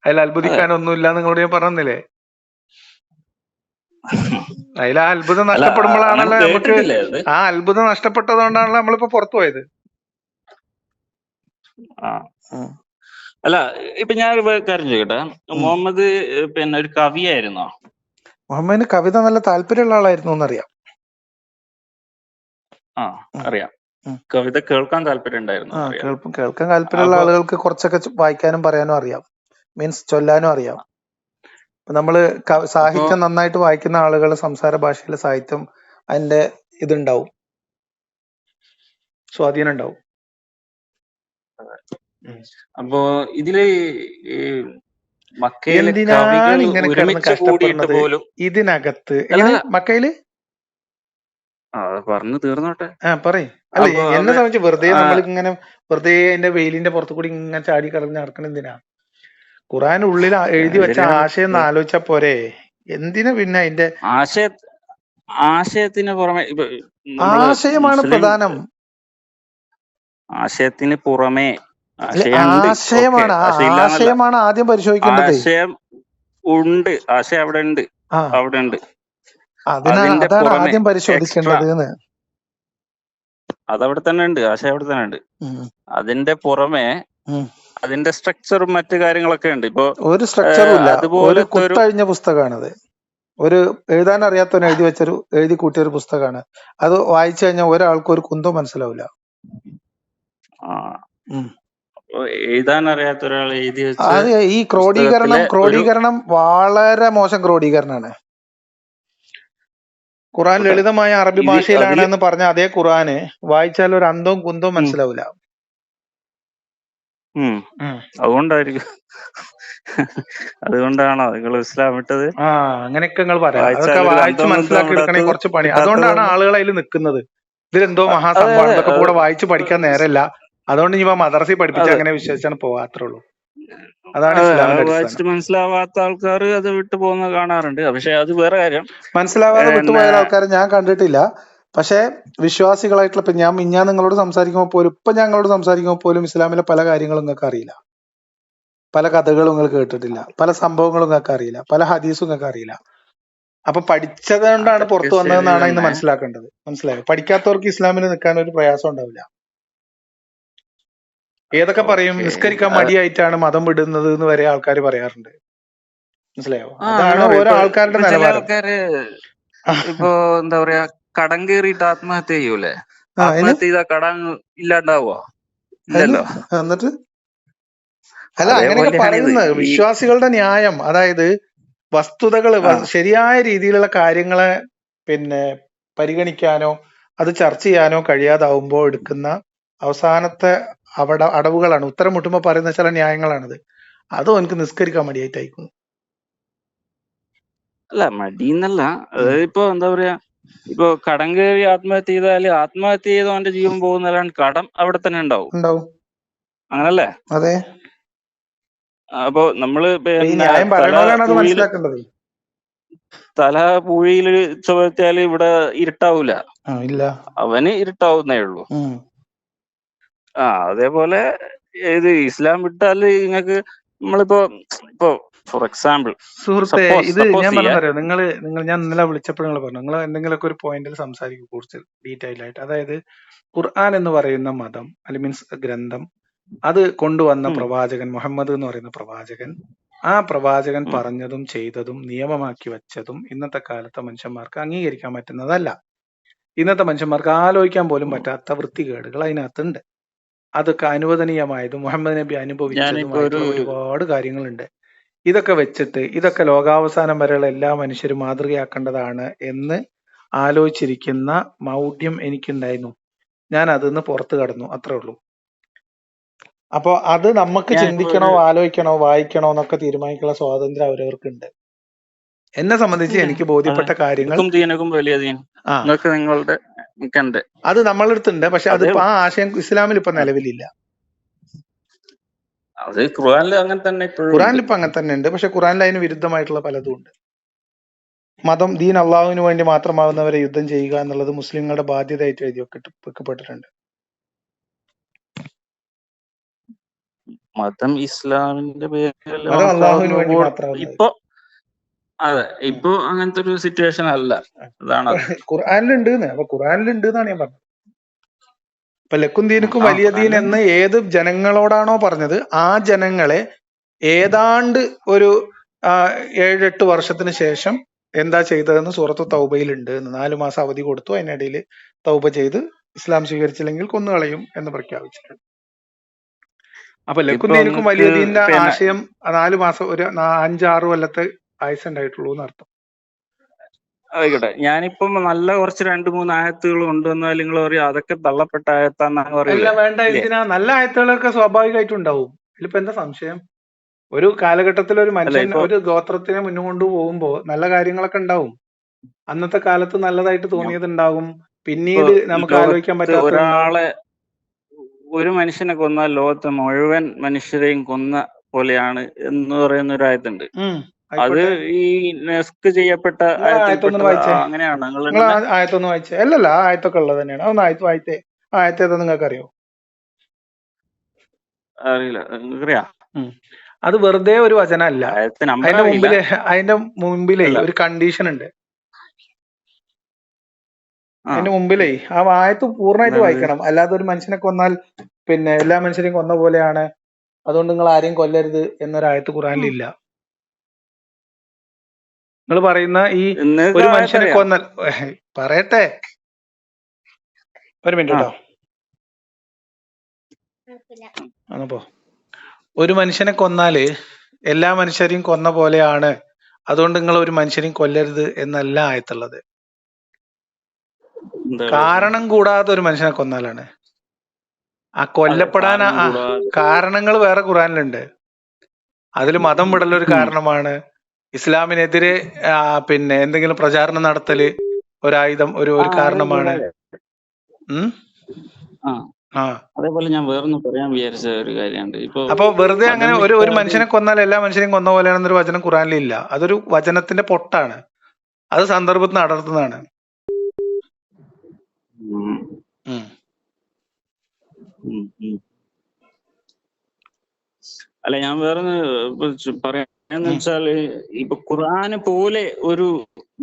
അതിൽ അത്ഭുതിക്കാനൊന്നും ഇല്ല നിങ്ങളോട് ഞാൻ പറഞ്ഞില്ലേ? അതിൽ ആ അത്ഭുതം നഷ്ടപ്പെടുമ്പോഴാണല്ലോ നമുക്ക്, ആ അത്ഭുതം നഷ്ടപ്പെട്ടതുകൊണ്ടാണല്ലോ നമ്മളിപ്പോ പുറത്തു പോയത്. അല്ല, ഇപ്പൊ ഞാനൊരു കാര്യം ചോദിക്കട്ടെ, മുഹമ്മദ് പിന്നെ ഒരു കവിയായിരുന്നോ? മുഹമ്മദിന് കവിത നല്ല താല്പര്യമുള്ള ആളായിരുന്നു എന്നറിയാം. അറിയാം. കവിത കേൾക്കാൻ താല്പര്യം ഉണ്ടായിരുന്നു. കേൾക്കാൻ താല്പര്യമുള്ള ആളുകൾക്ക് കുറച്ചൊക്കെ വായിക്കാനും പറയാനും അറിയാം, മീൻസ് ചൊല്ലാനും അറിയാം. നമ്മള് സാഹിത്യം നന്നായിട്ട് വായിക്കുന്ന ആളുകൾ സംസാര ഭാഷയിലെ സാഹിത്യം അതിന്റെ ഇതുണ്ടാവും, സ്വാധീനം ഉണ്ടാവും. അപ്പോ ഇതില് എന്തിനാണ് ഇങ്ങനെ കിടന്ന് കഷ്ടപ്പെടുന്നത് ഇതിനകത്ത്? മക്കയില് പറഞ്ഞു തീർന്നോട്ടെ. പറയും. അല്ല, എന്നെ സംബന്ധിച്ച് വെറുതെ നമ്മളിങ്ങനെ വെറുതെ അതിന്റെ വെയിലിന്റെ പുറത്തു കൂടി ഇങ്ങനെ ചാടി കിടന്ന് നടക്കണം എന്തിനാ? ഖുർആൻ ഉള്ളിൽ എഴുതി വെച്ച ആശയം ആലോചിച്ചാ പോരെ? എന്തിനാ പിന്നെ അതിന്റെ ആശയത്തിന് പുറമെ ആശയമാണ് പ്രധാനം. ആശയത്തിന് പുറമെ ആശയമാണ് ആദ്യം പരിശോധിക്കേണ്ടത്. ആശയം ഉണ്ട്, ആശയം അവിടെ ഉണ്ട്, അവിടെ ഉണ്ട്. അതാണ് ആദ്യം പരിശോധിക്കേണ്ടത്. അതവിടെ തന്നെ ഉണ്ട്, ആശയം അവിടെ തന്നെ ഉണ്ട്. അതിന്റെ പുറമെ അതിന്റെ സ്ട്രക്ചറും മറ്റു കാര്യങ്ങളൊക്കെ ഉണ്ട്. ഇപ്പൊ ഒരു സ്ട്രക്ചറും ഇല്ല, ഒരു കുത്തഴിഞ്ഞ പുസ്തകമാണത്. ഒരു എഴുതാൻ അറിയാത്തവൻ എഴുതി കൂട്ടിയൊരു പുസ്തകമാണ് അത്. വായിച്ചു കഴിഞ്ഞാൽ ഒരാൾക്കും ഒരു കുന്തം മനസ്സിലാവില്ല. എഴുതാൻ അറിയാത്ത ഒരാൾ എഴുതി അത് ഈ ക്രോഡീകരണം വളരെ മോശം ക്രോഡീകരണമാണ്. ഖുർആൻ ലളിതമായ അറബി ഭാഷയിലാണ് എന്ന് പറഞ്ഞ അതേ ഖുർആന് വായിച്ചാൽ ഒരു അന്തവും കുന്തവും മനസ്സിലാവില്ല. അതുകൊണ്ടാണോ നിങ്ങൾ ഇസ്ലാം വിട്ടത്? അങ്ങനെയൊക്കെ നിങ്ങൾ പറയാം. അതൊക്കെ വായിച്ച് മനസ്സിലാക്കി എടുക്കണേ കുറച്ച് പണി. അതുകൊണ്ടാണ് ആളുകൾ അതിൽ നിൽക്കുന്നത്. ഇതിലെന്തോ മഹാസംഭവം, ഇതൊക്കെ കൂടെ വായിച്ച് പഠിക്കാൻ നേരമില്ല. അതുകൊണ്ട് ഇനി മദ്രസയിൽ പഠിപ്പിച്ച് അങ്ങനെ വിശ്വസിച്ചാണ് പോകാത്രേ ഉള്ളൂ. അതാണ് വായിച്ചിട്ട് മനസ്സിലാവാത്ത ആൾക്കാർ അത് വിട്ടു പോകുന്നത് കാണാറുണ്ട്. പക്ഷെ അത് വേറെ കാര്യം. മനസ്സിലാവാതെ വിട്ടുപോയ ആൾക്കാരെ ഞാൻ കണ്ടിട്ടില്ല. പക്ഷെ വിശ്വാസികളായിട്ടുള്ള, ഇപ്പൊ ഞാൻ നിങ്ങളോട് സംസാരിക്കുമ്പോൾ പോലും, ഞങ്ങളോട് സംസാരിക്കുമ്പോൾ പോലും ഇസ്ലാമിലെ പല കാര്യങ്ങളും നിങ്ങൾക്ക് അറിയില്ല, പല കഥകളും നിങ്ങൾ കേട്ടിട്ടില്ല, പല സംഭവങ്ങളും നിങ്ങൾക്ക് അറിയില്ല, പല ഹദീസും നിങ്ങൾക്ക് അറിയില്ല. അപ്പൊ പഠിച്ചത് കൊണ്ടാണ് പുറത്തു വന്നതെന്നാണ് ഇന്ന് മനസ്സിലാക്കേണ്ടത്. മനസ്സിലായോ? പഠിക്കാത്തവർക്ക് ഇസ്ലാമിൽ നിൽക്കാൻ ഒരു പ്രയാസം ഉണ്ടാവില്ല. ഏതൊക്കെ പറയും നിസ്കരിക്കാൻ മടിയായിട്ടാണ് മതം വിടുന്നത് എന്ന് വരെ ആൾക്കാർ പറയാറുണ്ട്. മനസ്സിലായോ? അതാണ് ഓരോ ആൾക്കാരുടെ നിലവാരം. ഇപ്പൊ എന്താ പറയാ, കടം കയറിയിട്ട് ആത്മഹത്യ ചെയ്യൂലേ? ആത്മഹത്യ ചെയ്താൽ കടം ഇല്ലാണ്ടാവോ? ഇല്ലല്ലോ. എന്നിട്ട് അല്ല, അങ്ങനെയൊക്കെ പറയുന്നത് വിശ്വാസികളുടെ ന്യായം. അതായത് വസ്തുതകൾ, ശരിയായ രീതിയിലുള്ള കാര്യങ്ങളെ പരിഗണിക്കാനോ അത് ചർച്ച ചെയ്യാനോ കഴിയാതാവുമ്പോൾ എടുക്കുന്ന അവസാനത്തെ അടവുകളാണ്. ഉത്തരം മുട്ടുമ്പോ പറയുന്ന ചില ന്യായങ്ങളാണിത്. അതും എനിക്ക് നിസ്കരിക്കാൻ മടിയായിട്ടായിരിക്കുന്നു. അല്ല, മടിയെന്നല്ല. അതായത് ഇപ്പൊ എന്താ പറയാ, ഇപ്പൊ കടം കയറി ആത്മഹത്യ ചെയ്താല് ആത്മഹത്യ ചെയ്തവന്റെ ജീവൻ പോകുന്നതാണ്, കടം അവിടെ തന്നെ ഉണ്ടാവും. അങ്ങനല്ലേ? അതെ. അപ്പൊ നമ്മള് തല പൂഴിയില് ചുവച്ചാല് ഇവിടെ ഇരുട്ടാവൂല, അവന് ഇരുട്ടാവുന്നേ ഉള്ളൂ. അതേപോലെ ഇത് ഇസ്ലാം വിട്ടാല് നിങ്ങൾക്ക് നമ്മളിപ്പോ ഫോർ എക്സാമ്പിൾ സുഹൃത്തെ, ഇത് ഞാൻ സപ്പോസ് പറഞ്ഞറിയോ, ഞാൻ ഇന്നലെ വിളിച്ചപ്പോൾ നിങ്ങൾ പറഞ്ഞു, നിങ്ങൾ എന്തെങ്കിലുമൊക്കെ ഒരു പോയിന്റിൽ സംസാരിക്കും കൂടുതൽ ഡീറ്റെയിൽ ആയിട്ട്. അതായത് ഖുർആൻ എന്ന് പറയുന്ന മതം അല്ലെങ്കിൽ മീൻസ് ഗ്രന്ഥം, അത് കൊണ്ടുവന്ന പ്രവാചകൻ മുഹമ്മദ് എന്ന് പറയുന്ന പ്രവാചകൻ, ആ പ്രവാചകൻ പറഞ്ഞതും ചെയ്തതും നിയമമാക്കി വെച്ചതും ഇന്നത്തെ കാലത്തെ മനുഷ്യന്മാർക്ക് അംഗീകരിക്കാൻ പറ്റുന്നതല്ല. ഇന്നത്തെ മനുഷ്യന്മാർക്ക് ആലോചിക്കാൻ പോലും പറ്റാത്ത വൃത്തികേടുകൾ അതിനകത്തുണ്ട്. അതൊക്കെ അനുവദനീയമായതും മുഹമ്മദ് നബി അനുഭവിച്ചതുമായിട്ടുള്ള ഒരുപാട് കാര്യങ്ങളുണ്ട്. ഇതൊക്കെ വെച്ചിട്ട് ഇതൊക്കെ ലോകാവസാനം വരെയുള്ള എല്ലാ മനുഷ്യരും മാതൃകയാക്കേണ്ടതാണ് എന്ന് ആലോചിച്ചിരിക്കുന്ന മൗഢ്യം എനിക്കുണ്ടായിരുന്നു. ഞാൻ അതിന്ന് പുറത്തു കടന്നു, അത്രേ ഉള്ളൂ. അപ്പൊ അത് നമുക്ക് ചിന്തിക്കണോ ആലോചിക്കണോ വായിക്കണോ എന്നൊക്കെ തീരുമാനിക്കാനുള്ള സ്വാതന്ത്ര്യം അവരവർക്കുണ്ട്. എന്നെ സംബന്ധിച്ച് എനിക്ക് ബോധ്യപ്പെട്ട കാര്യങ്ങൾ അത് നമ്മളുടെ അടുത്തുണ്ട്. പക്ഷെ അതിപ്പോ ആ ആശയം ഇസ്ലാമിൽ ഇപ്പൊ നിലവിലില്ല. ഖുറാനിൽ ഇപ്പൊ അങ്ങനെ തന്നെ ഉണ്ട്. പക്ഷെ ഖുറാനിൽ അതിന് വിരുദ്ധമായിട്ടുള്ള പലതും ഉണ്ട്. മതം ദീൻ അള്ളാഹുവിന് വേണ്ടി മാത്രമാകുന്നവരെ യുദ്ധം ചെയ്യുക എന്നുള്ളത് മുസ്ലിങ്ങളുടെ ബാധ്യതയായിട്ട് എഴുതി വെക്കപ്പെട്ടിട്ടുണ്ട്. മതം ഇസ്ലാമിന്റെ പേരിൽ മതം അള്ളാഹുവിന് വേണ്ടി മാത്രമാകുന്നത് ഇപ്പൊ അങ്ങനത്തെ ഒരു സിറ്റുവേഷൻ അല്ല. ഖുർആനിലുണ്ട്. അപ്പൊ ഖുർആനിലുണ്ട് എന്നാണ് ഞാൻ പറഞ്ഞത്. ഇപ്പൊ ലക്കും ദീനുക്കും വലിയ ദീൻ എന്ന് ഏത് ജനങ്ങളോടാണോ പറഞ്ഞത്, ആ ജനങ്ങളെ ഏതാണ്ട് ഒരു 7-8 വർഷത്തിന് ശേഷം എന്താ ചെയ്തതെന്ന് സൂറത്ത് തൗബയിലുണ്ട്. 4 മാസം അവധി കൊടുത്തു, അതിനിടയിൽ തൗബ ചെയ്ത് ഇസ്ലാം സ്വീകരിച്ചില്ലെങ്കിൽ കൊന്നുകളയും എന്ന് പ്രഖ്യാപിച്ചിട്ടുണ്ട്. അപ്പൊ ലക്കും ദീനുക്കും വലിയ ദീനിന്റെ ആശയം 4 മാസം, ഒരു 5-6 കൊല്ലത്തെ ആയുസ് ഉണ്ടായിട്ടുള്ളൂ എന്നർത്ഥം. ആയിക്കോട്ടെ, ഞാനിപ്പം നല്ല കുറച്ച് 2-3 ആയത്തുകൾ കൊണ്ടുവന്നാൽ നിങ്ങൾ പറയും അതൊക്കെ തള്ളപ്പെട്ട ആയത്താന്നാണ് പറയുന്നത്. വേണ്ട, എന്തിനാ? നല്ല ആയത്തുകളൊക്കെ സ്വാഭാവികമായിട്ടും ഉണ്ടാവും. ഇതിലിപ്പോ എന്താ സംശയം? ഒരു കാലഘട്ടത്തിൽ ഒരു മനുഷ്യൻ ഒരു ഗോത്രത്തിനെ മുന്നോട്ട് കൊണ്ടുപോകുമ്പോ നല്ല കാര്യങ്ങളൊക്കെ ഉണ്ടാവും. അന്നത്തെ കാലത്ത് നല്ലതായിട്ട് തോന്നിയത് ഉണ്ടാകും. പിന്നീട് നമുക്ക് ആലോചിക്കാൻ പറ്റാത്ത ഒരാളെ, ഒരു മനുഷ്യനെ കൊന്നാൽ ലോകത്തെ മുഴുവൻ മനുഷ്യരെയും കൊന്ന പോലെയാണ് എന്ന് പറയുന്ന ഒരു ആയത്തുണ്ട്. അത് ഈ നെസ്ക് ചെയ്യപ്പെട്ട അങ്ങനെയാണ്. ആയത്തൊന്ന് വായിച്ചേ? അല്ലല്ല, ആ ആയത്തൊക്കെ ഉള്ളത് തന്നെയാണ്. അതൊന്ന് ആയത്ത് വായിച്ചേ. ആ ആയത്ത് ഏതാ നിങ്ങൾക്ക് അറിയോ? അറിയില്ല. അറിയാം. അത് വെറുതെ ഒരു വചനമല്ല. അതിന്റെ മുമ്പിലേ ഒരു കണ്ടീഷൻ ഉണ്ട്. അതിന്റെ മുമ്പിലേ ആ ആയത്ത് പൂർണ്ണമായിട്ട് വായിക്കണം. അല്ലാതെ ഒരു മനുഷ്യനെ കൊന്നാൽ പിന്നെ എല്ലാ മനുഷ്യരെയും കൊന്ന പോലെയാണ്, അതുകൊണ്ട് നിങ്ങൾ ആരെയും കൊല്ലരുത് എന്നൊരായത്ത് ഖുറാനിലില്ല. നിങ്ങൾ പറയുന്ന ഈ ഒരു മനുഷ്യനെ കൊന്നാൽ, പറയട്ടെ, ഒരു മിനിറ്റ് കേട്ടോ. അപ്പോ ഒരു മനുഷ്യനെ കൊന്നാല് എല്ലാ മനുഷ്യരെയും കൊന്ന പോലെയാണ്, അതുകൊണ്ട് നിങ്ങൾ ഒരു മനുഷ്യരെയും കൊല്ലരുത് എന്നല്ല ആയത്തുള്ളത്. കാരണം കൂടാതെ ഒരു മനുഷ്യനെ കൊന്നാലാണ്. ആ കൊല്ലപ്പെടാൻ കാരണങ്ങൾ വേറെ ഖുറാനിലുണ്ട്. അതിൽ മതം വിടലൊരു കാരണമാണ്. ഇസ്ലാമിനെതിരെ പിന്നെ എന്തെങ്കിലും പ്രചാരണം നടത്തല് ഒരായുധം ഒരു കാരണമാണ്. അതേപോലെ ഞാൻ വേറൊന്നും പറയാൻ വിചാരിച്ച ഒരു കാര്യമുണ്ട്. അപ്പൊ വെറുതെ അങ്ങനെ ഒരു മനുഷ്യനെ കൊന്നാൽ എല്ലാ മനുഷ്യരെയും കൊന്ന പോലെയാണെന്നൊരു വചനം ഖുറാനിലില്ല. അതൊരു വചനത്തിന്റെ പൊട്ടാണ്. അത് സന്ദർഭത്തിൽ നടത്തുന്നതാണ്. അല്ല, ഞാൻ വേറെ പറയാന്ന് വെച്ചാല്, ഇപ്പൊ ഖുർആന് പോലെ ഒരു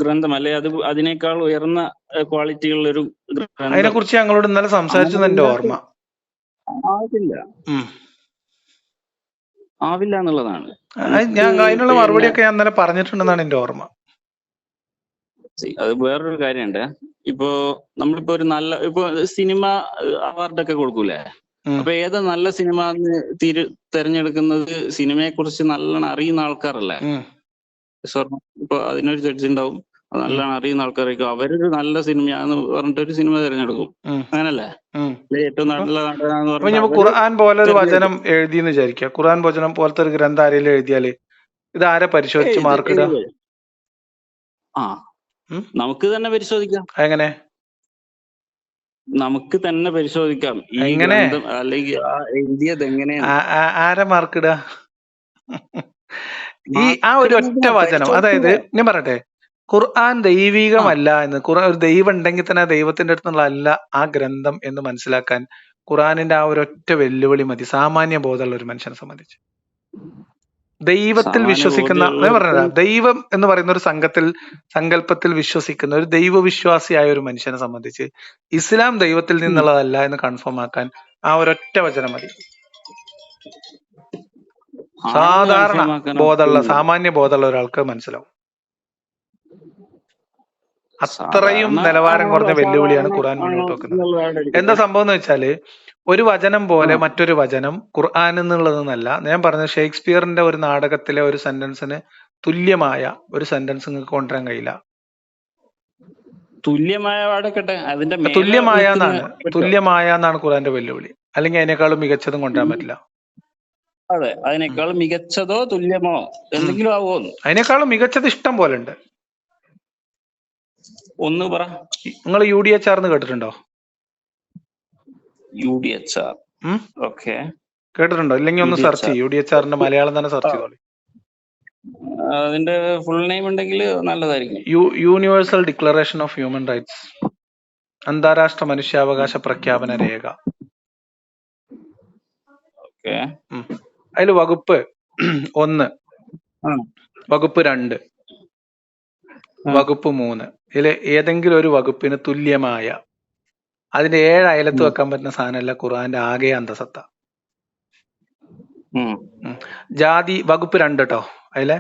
ഗ്രന്ഥം അല്ലെ, അത് അതിനേക്കാൾ ഉയർന്ന ക്വാളിറ്റിയുള്ള ഒരു ഗ്രന്ഥം, അതിനെ കുറിച്ച് ഞങ്ങളോട് ഇന്നലെ സംസാരിച്ചത് എന്റെ ഓർമ്മ. ആവില്ല എന്നുള്ളതാണ്. അതിനുള്ള മറുപടിയൊക്കെ ഞാൻ ഇന്നലെ പറഞ്ഞിട്ടുണ്ടെന്നാണ് എന്റെ ഓർമ്മ. അത് വേറൊരു കാര്യമുണ്ട്. ഇപ്പോ നമ്മളിപ്പോ ഒരു നല്ല സിനിമ അവാർഡൊക്കെ കൊടുക്കൂലേ? അപ്പൊ ഏതാ നല്ല സിനിമ തെരഞ്ഞെടുക്കുന്നത് സിനിമയെ കുറിച്ച് നല്ലോണം അറിയുന്ന ആൾക്കാരല്ലേ? ഇപ്പൊ അതിനൊരു ജഡ്ജ് ഉണ്ടാവും, നല്ലോണം അറിയുന്ന ആൾക്കാരായിരിക്കും. അവരൊരു നല്ല സിനിമയാന്ന് പറഞ്ഞിട്ട് ഒരു സിനിമ തിരഞ്ഞെടുക്കും, അങ്ങനല്ലേ? ഏറ്റവും നല്ല നടനാന്ന് പറഞ്ഞാൽ ഖുർആൻ പോലെ ഒരു വചനം എഴുതിയെന്ന് വിചാരിക്കുക. ഖുർആൻ വചനം പോലത്തെ ഒരു ഗ്രന്ഥം ആരെങ്കിലും എഴുതിയാല് ഇത് ആരെ പരിശോധിച്ച് മാർക്ക് ഇടുക? നമുക്ക് തന്നെ പരിശോധിക്കാം. എങ്ങനെ? നമുക്ക് തന്നെ പരിശോധിക്കാം ഈ ഗ്രന്ഥം അല്ലെങ്കിൽ എഴുതിയത് എങ്ങനെയാണ്. ആരെ മാർക്ക് ഇടുക? ആ ഒരു ഒറ്റ വചനം. അതായത് ഞാൻ പറയട്ടെ, ഖുർആൻ ദൈവികമല്ല എന്ന്, ഖുർആൻ ഒരു ദൈവം ഉണ്ടെങ്കിൽ തന്നെ ആ ദൈവത്തിന്റെ അടുത്തുള്ള അല്ല ആ ഗ്രന്ഥം എന്ന് മനസ്സിലാക്കാൻ ഖുർആനിന്റെ ആ ഒരൊറ്റ വെല്ലുവിളി മതി സാമാന്യ ബോധമുള്ള ഒരു മനുഷ്യനെ സംബന്ധിച്ച്. ദൈവത്തിൽ സാമാന്യ വിശ്വസിക്കുന്ന, ഞാൻ ബോധ്യമുള്ളവർക്ക് പറഞ്ഞുതരാം, ദൈവം എന്ന് പറയുന്ന ഒരു സങ്കല്പത്തിൽ വിശ്വസിക്കുന്ന ഒരു ദൈവവിശ്വാസിയായ ഒരു മനുഷ്യനെ സംബന്ധിച്ച് ഇസ്ലാം ദൈവത്തിൽ നിന്നുള്ളതല്ല എന്ന് കൺഫേം ആക്കാൻ ആ ഒരൊറ്റ വചനം മതി. ആണെന്ന് സാധാരണ കൺഫേം ആക്കാൻ ബോധമുള്ള, ഒക്കുന്നില്ല. സാമാന്യ ബോധമുള്ള ഒരാൾക്ക് മനസ്സിലാവും. അത്രയും സാധാരണ നിലവാരം കുറഞ്ഞ വെല്ലുവിളിയാണ് സാധാരണ ഖുർആൻ ആണ് മുന്നോട്ട് വെക്കുന്നത്. എന്നുള്ളതാണ് എന്താ എടുക്കട്ടെ. സംഭവം എന്ന് വെച്ചാല്, ഒരു വചനം ആ പോലെ മറ്റൊരു വചനം ഖുർആൻ എന്നുള്ളതെന്നല്ല ഞാൻ പറഞ്ഞത്. ഷേക്സ്പിയറിന്റെ ഒരു നാടകത്തിലെ ഒരു സെന്റൻസിന് തുല്യമായ ഒരു സെന്റൻസ് നിങ്ങൾക്ക് കൊണ്ടുവരാൻ കഴിയില്ല. തുല്യമായ എടുക്കട്ടെ, അതിന്റെ മേലെ തുല്യമായ നിൽക്കുന്ന എന്നാണ് പറ്റോ? തുല്യമായ എന്നാണ് ഖുർആന്റെ വെല്ലുവിളി. അല്ലെങ്കിൽ അതിനേക്കാളും മികച്ചതും കൊണ്ടുവരാൻ പറ്റില്ല. അതെ, അതിനേക്കാൾ മികച്ചതോ തുല്യമോ എന്തെങ്കിലും ആവുമോ? അതിനേക്കാളും മികച്ചത് ഇഷ്ടം പോലെ ഉണ്ട്. ഒന്ന് പറ. നിങ്ങൾ UDHR എന്ന് കേട്ടിട്ടുണ്ടോ? UDHR. ഓക്കെ, കേട്ടിട്ടുണ്ടോ? ഇല്ലെങ്കിൽ ഒന്ന് സെർച്ച് UDHR. ചെയ്യും. UDHRന്റെ മലയാളം തന്നെ സെർച്ച് ചെയ്തോളി. അതിന്റെ ഫുൾ നെയിം ഉണ്ടെങ്കിൽ നല്ലതായിരിക്കും. Universal declaration of human rights, അന്താരാഷ്ട്ര മനുഷ്യാവകാശ പ്രഖ്യാപന രേഖ. ഓക്കെ, അതിൽ വകുപ്പ് 1, ആ വകുപ്പ് 2, വകുപ്പ് 3 ഇതിൽ ഏതെങ്കിലും ഒരു വകുപ്പിന് തുല്യമായ, അതിന്റെ 7 അയലത്ത് വെക്കാൻ പറ്റുന്ന സാധനമല്ല ഖുർആന്റെ ആകെ അന്തസത്ത. ജാതി വകുപ്പ് 2 കേട്ടോ. അതിലെ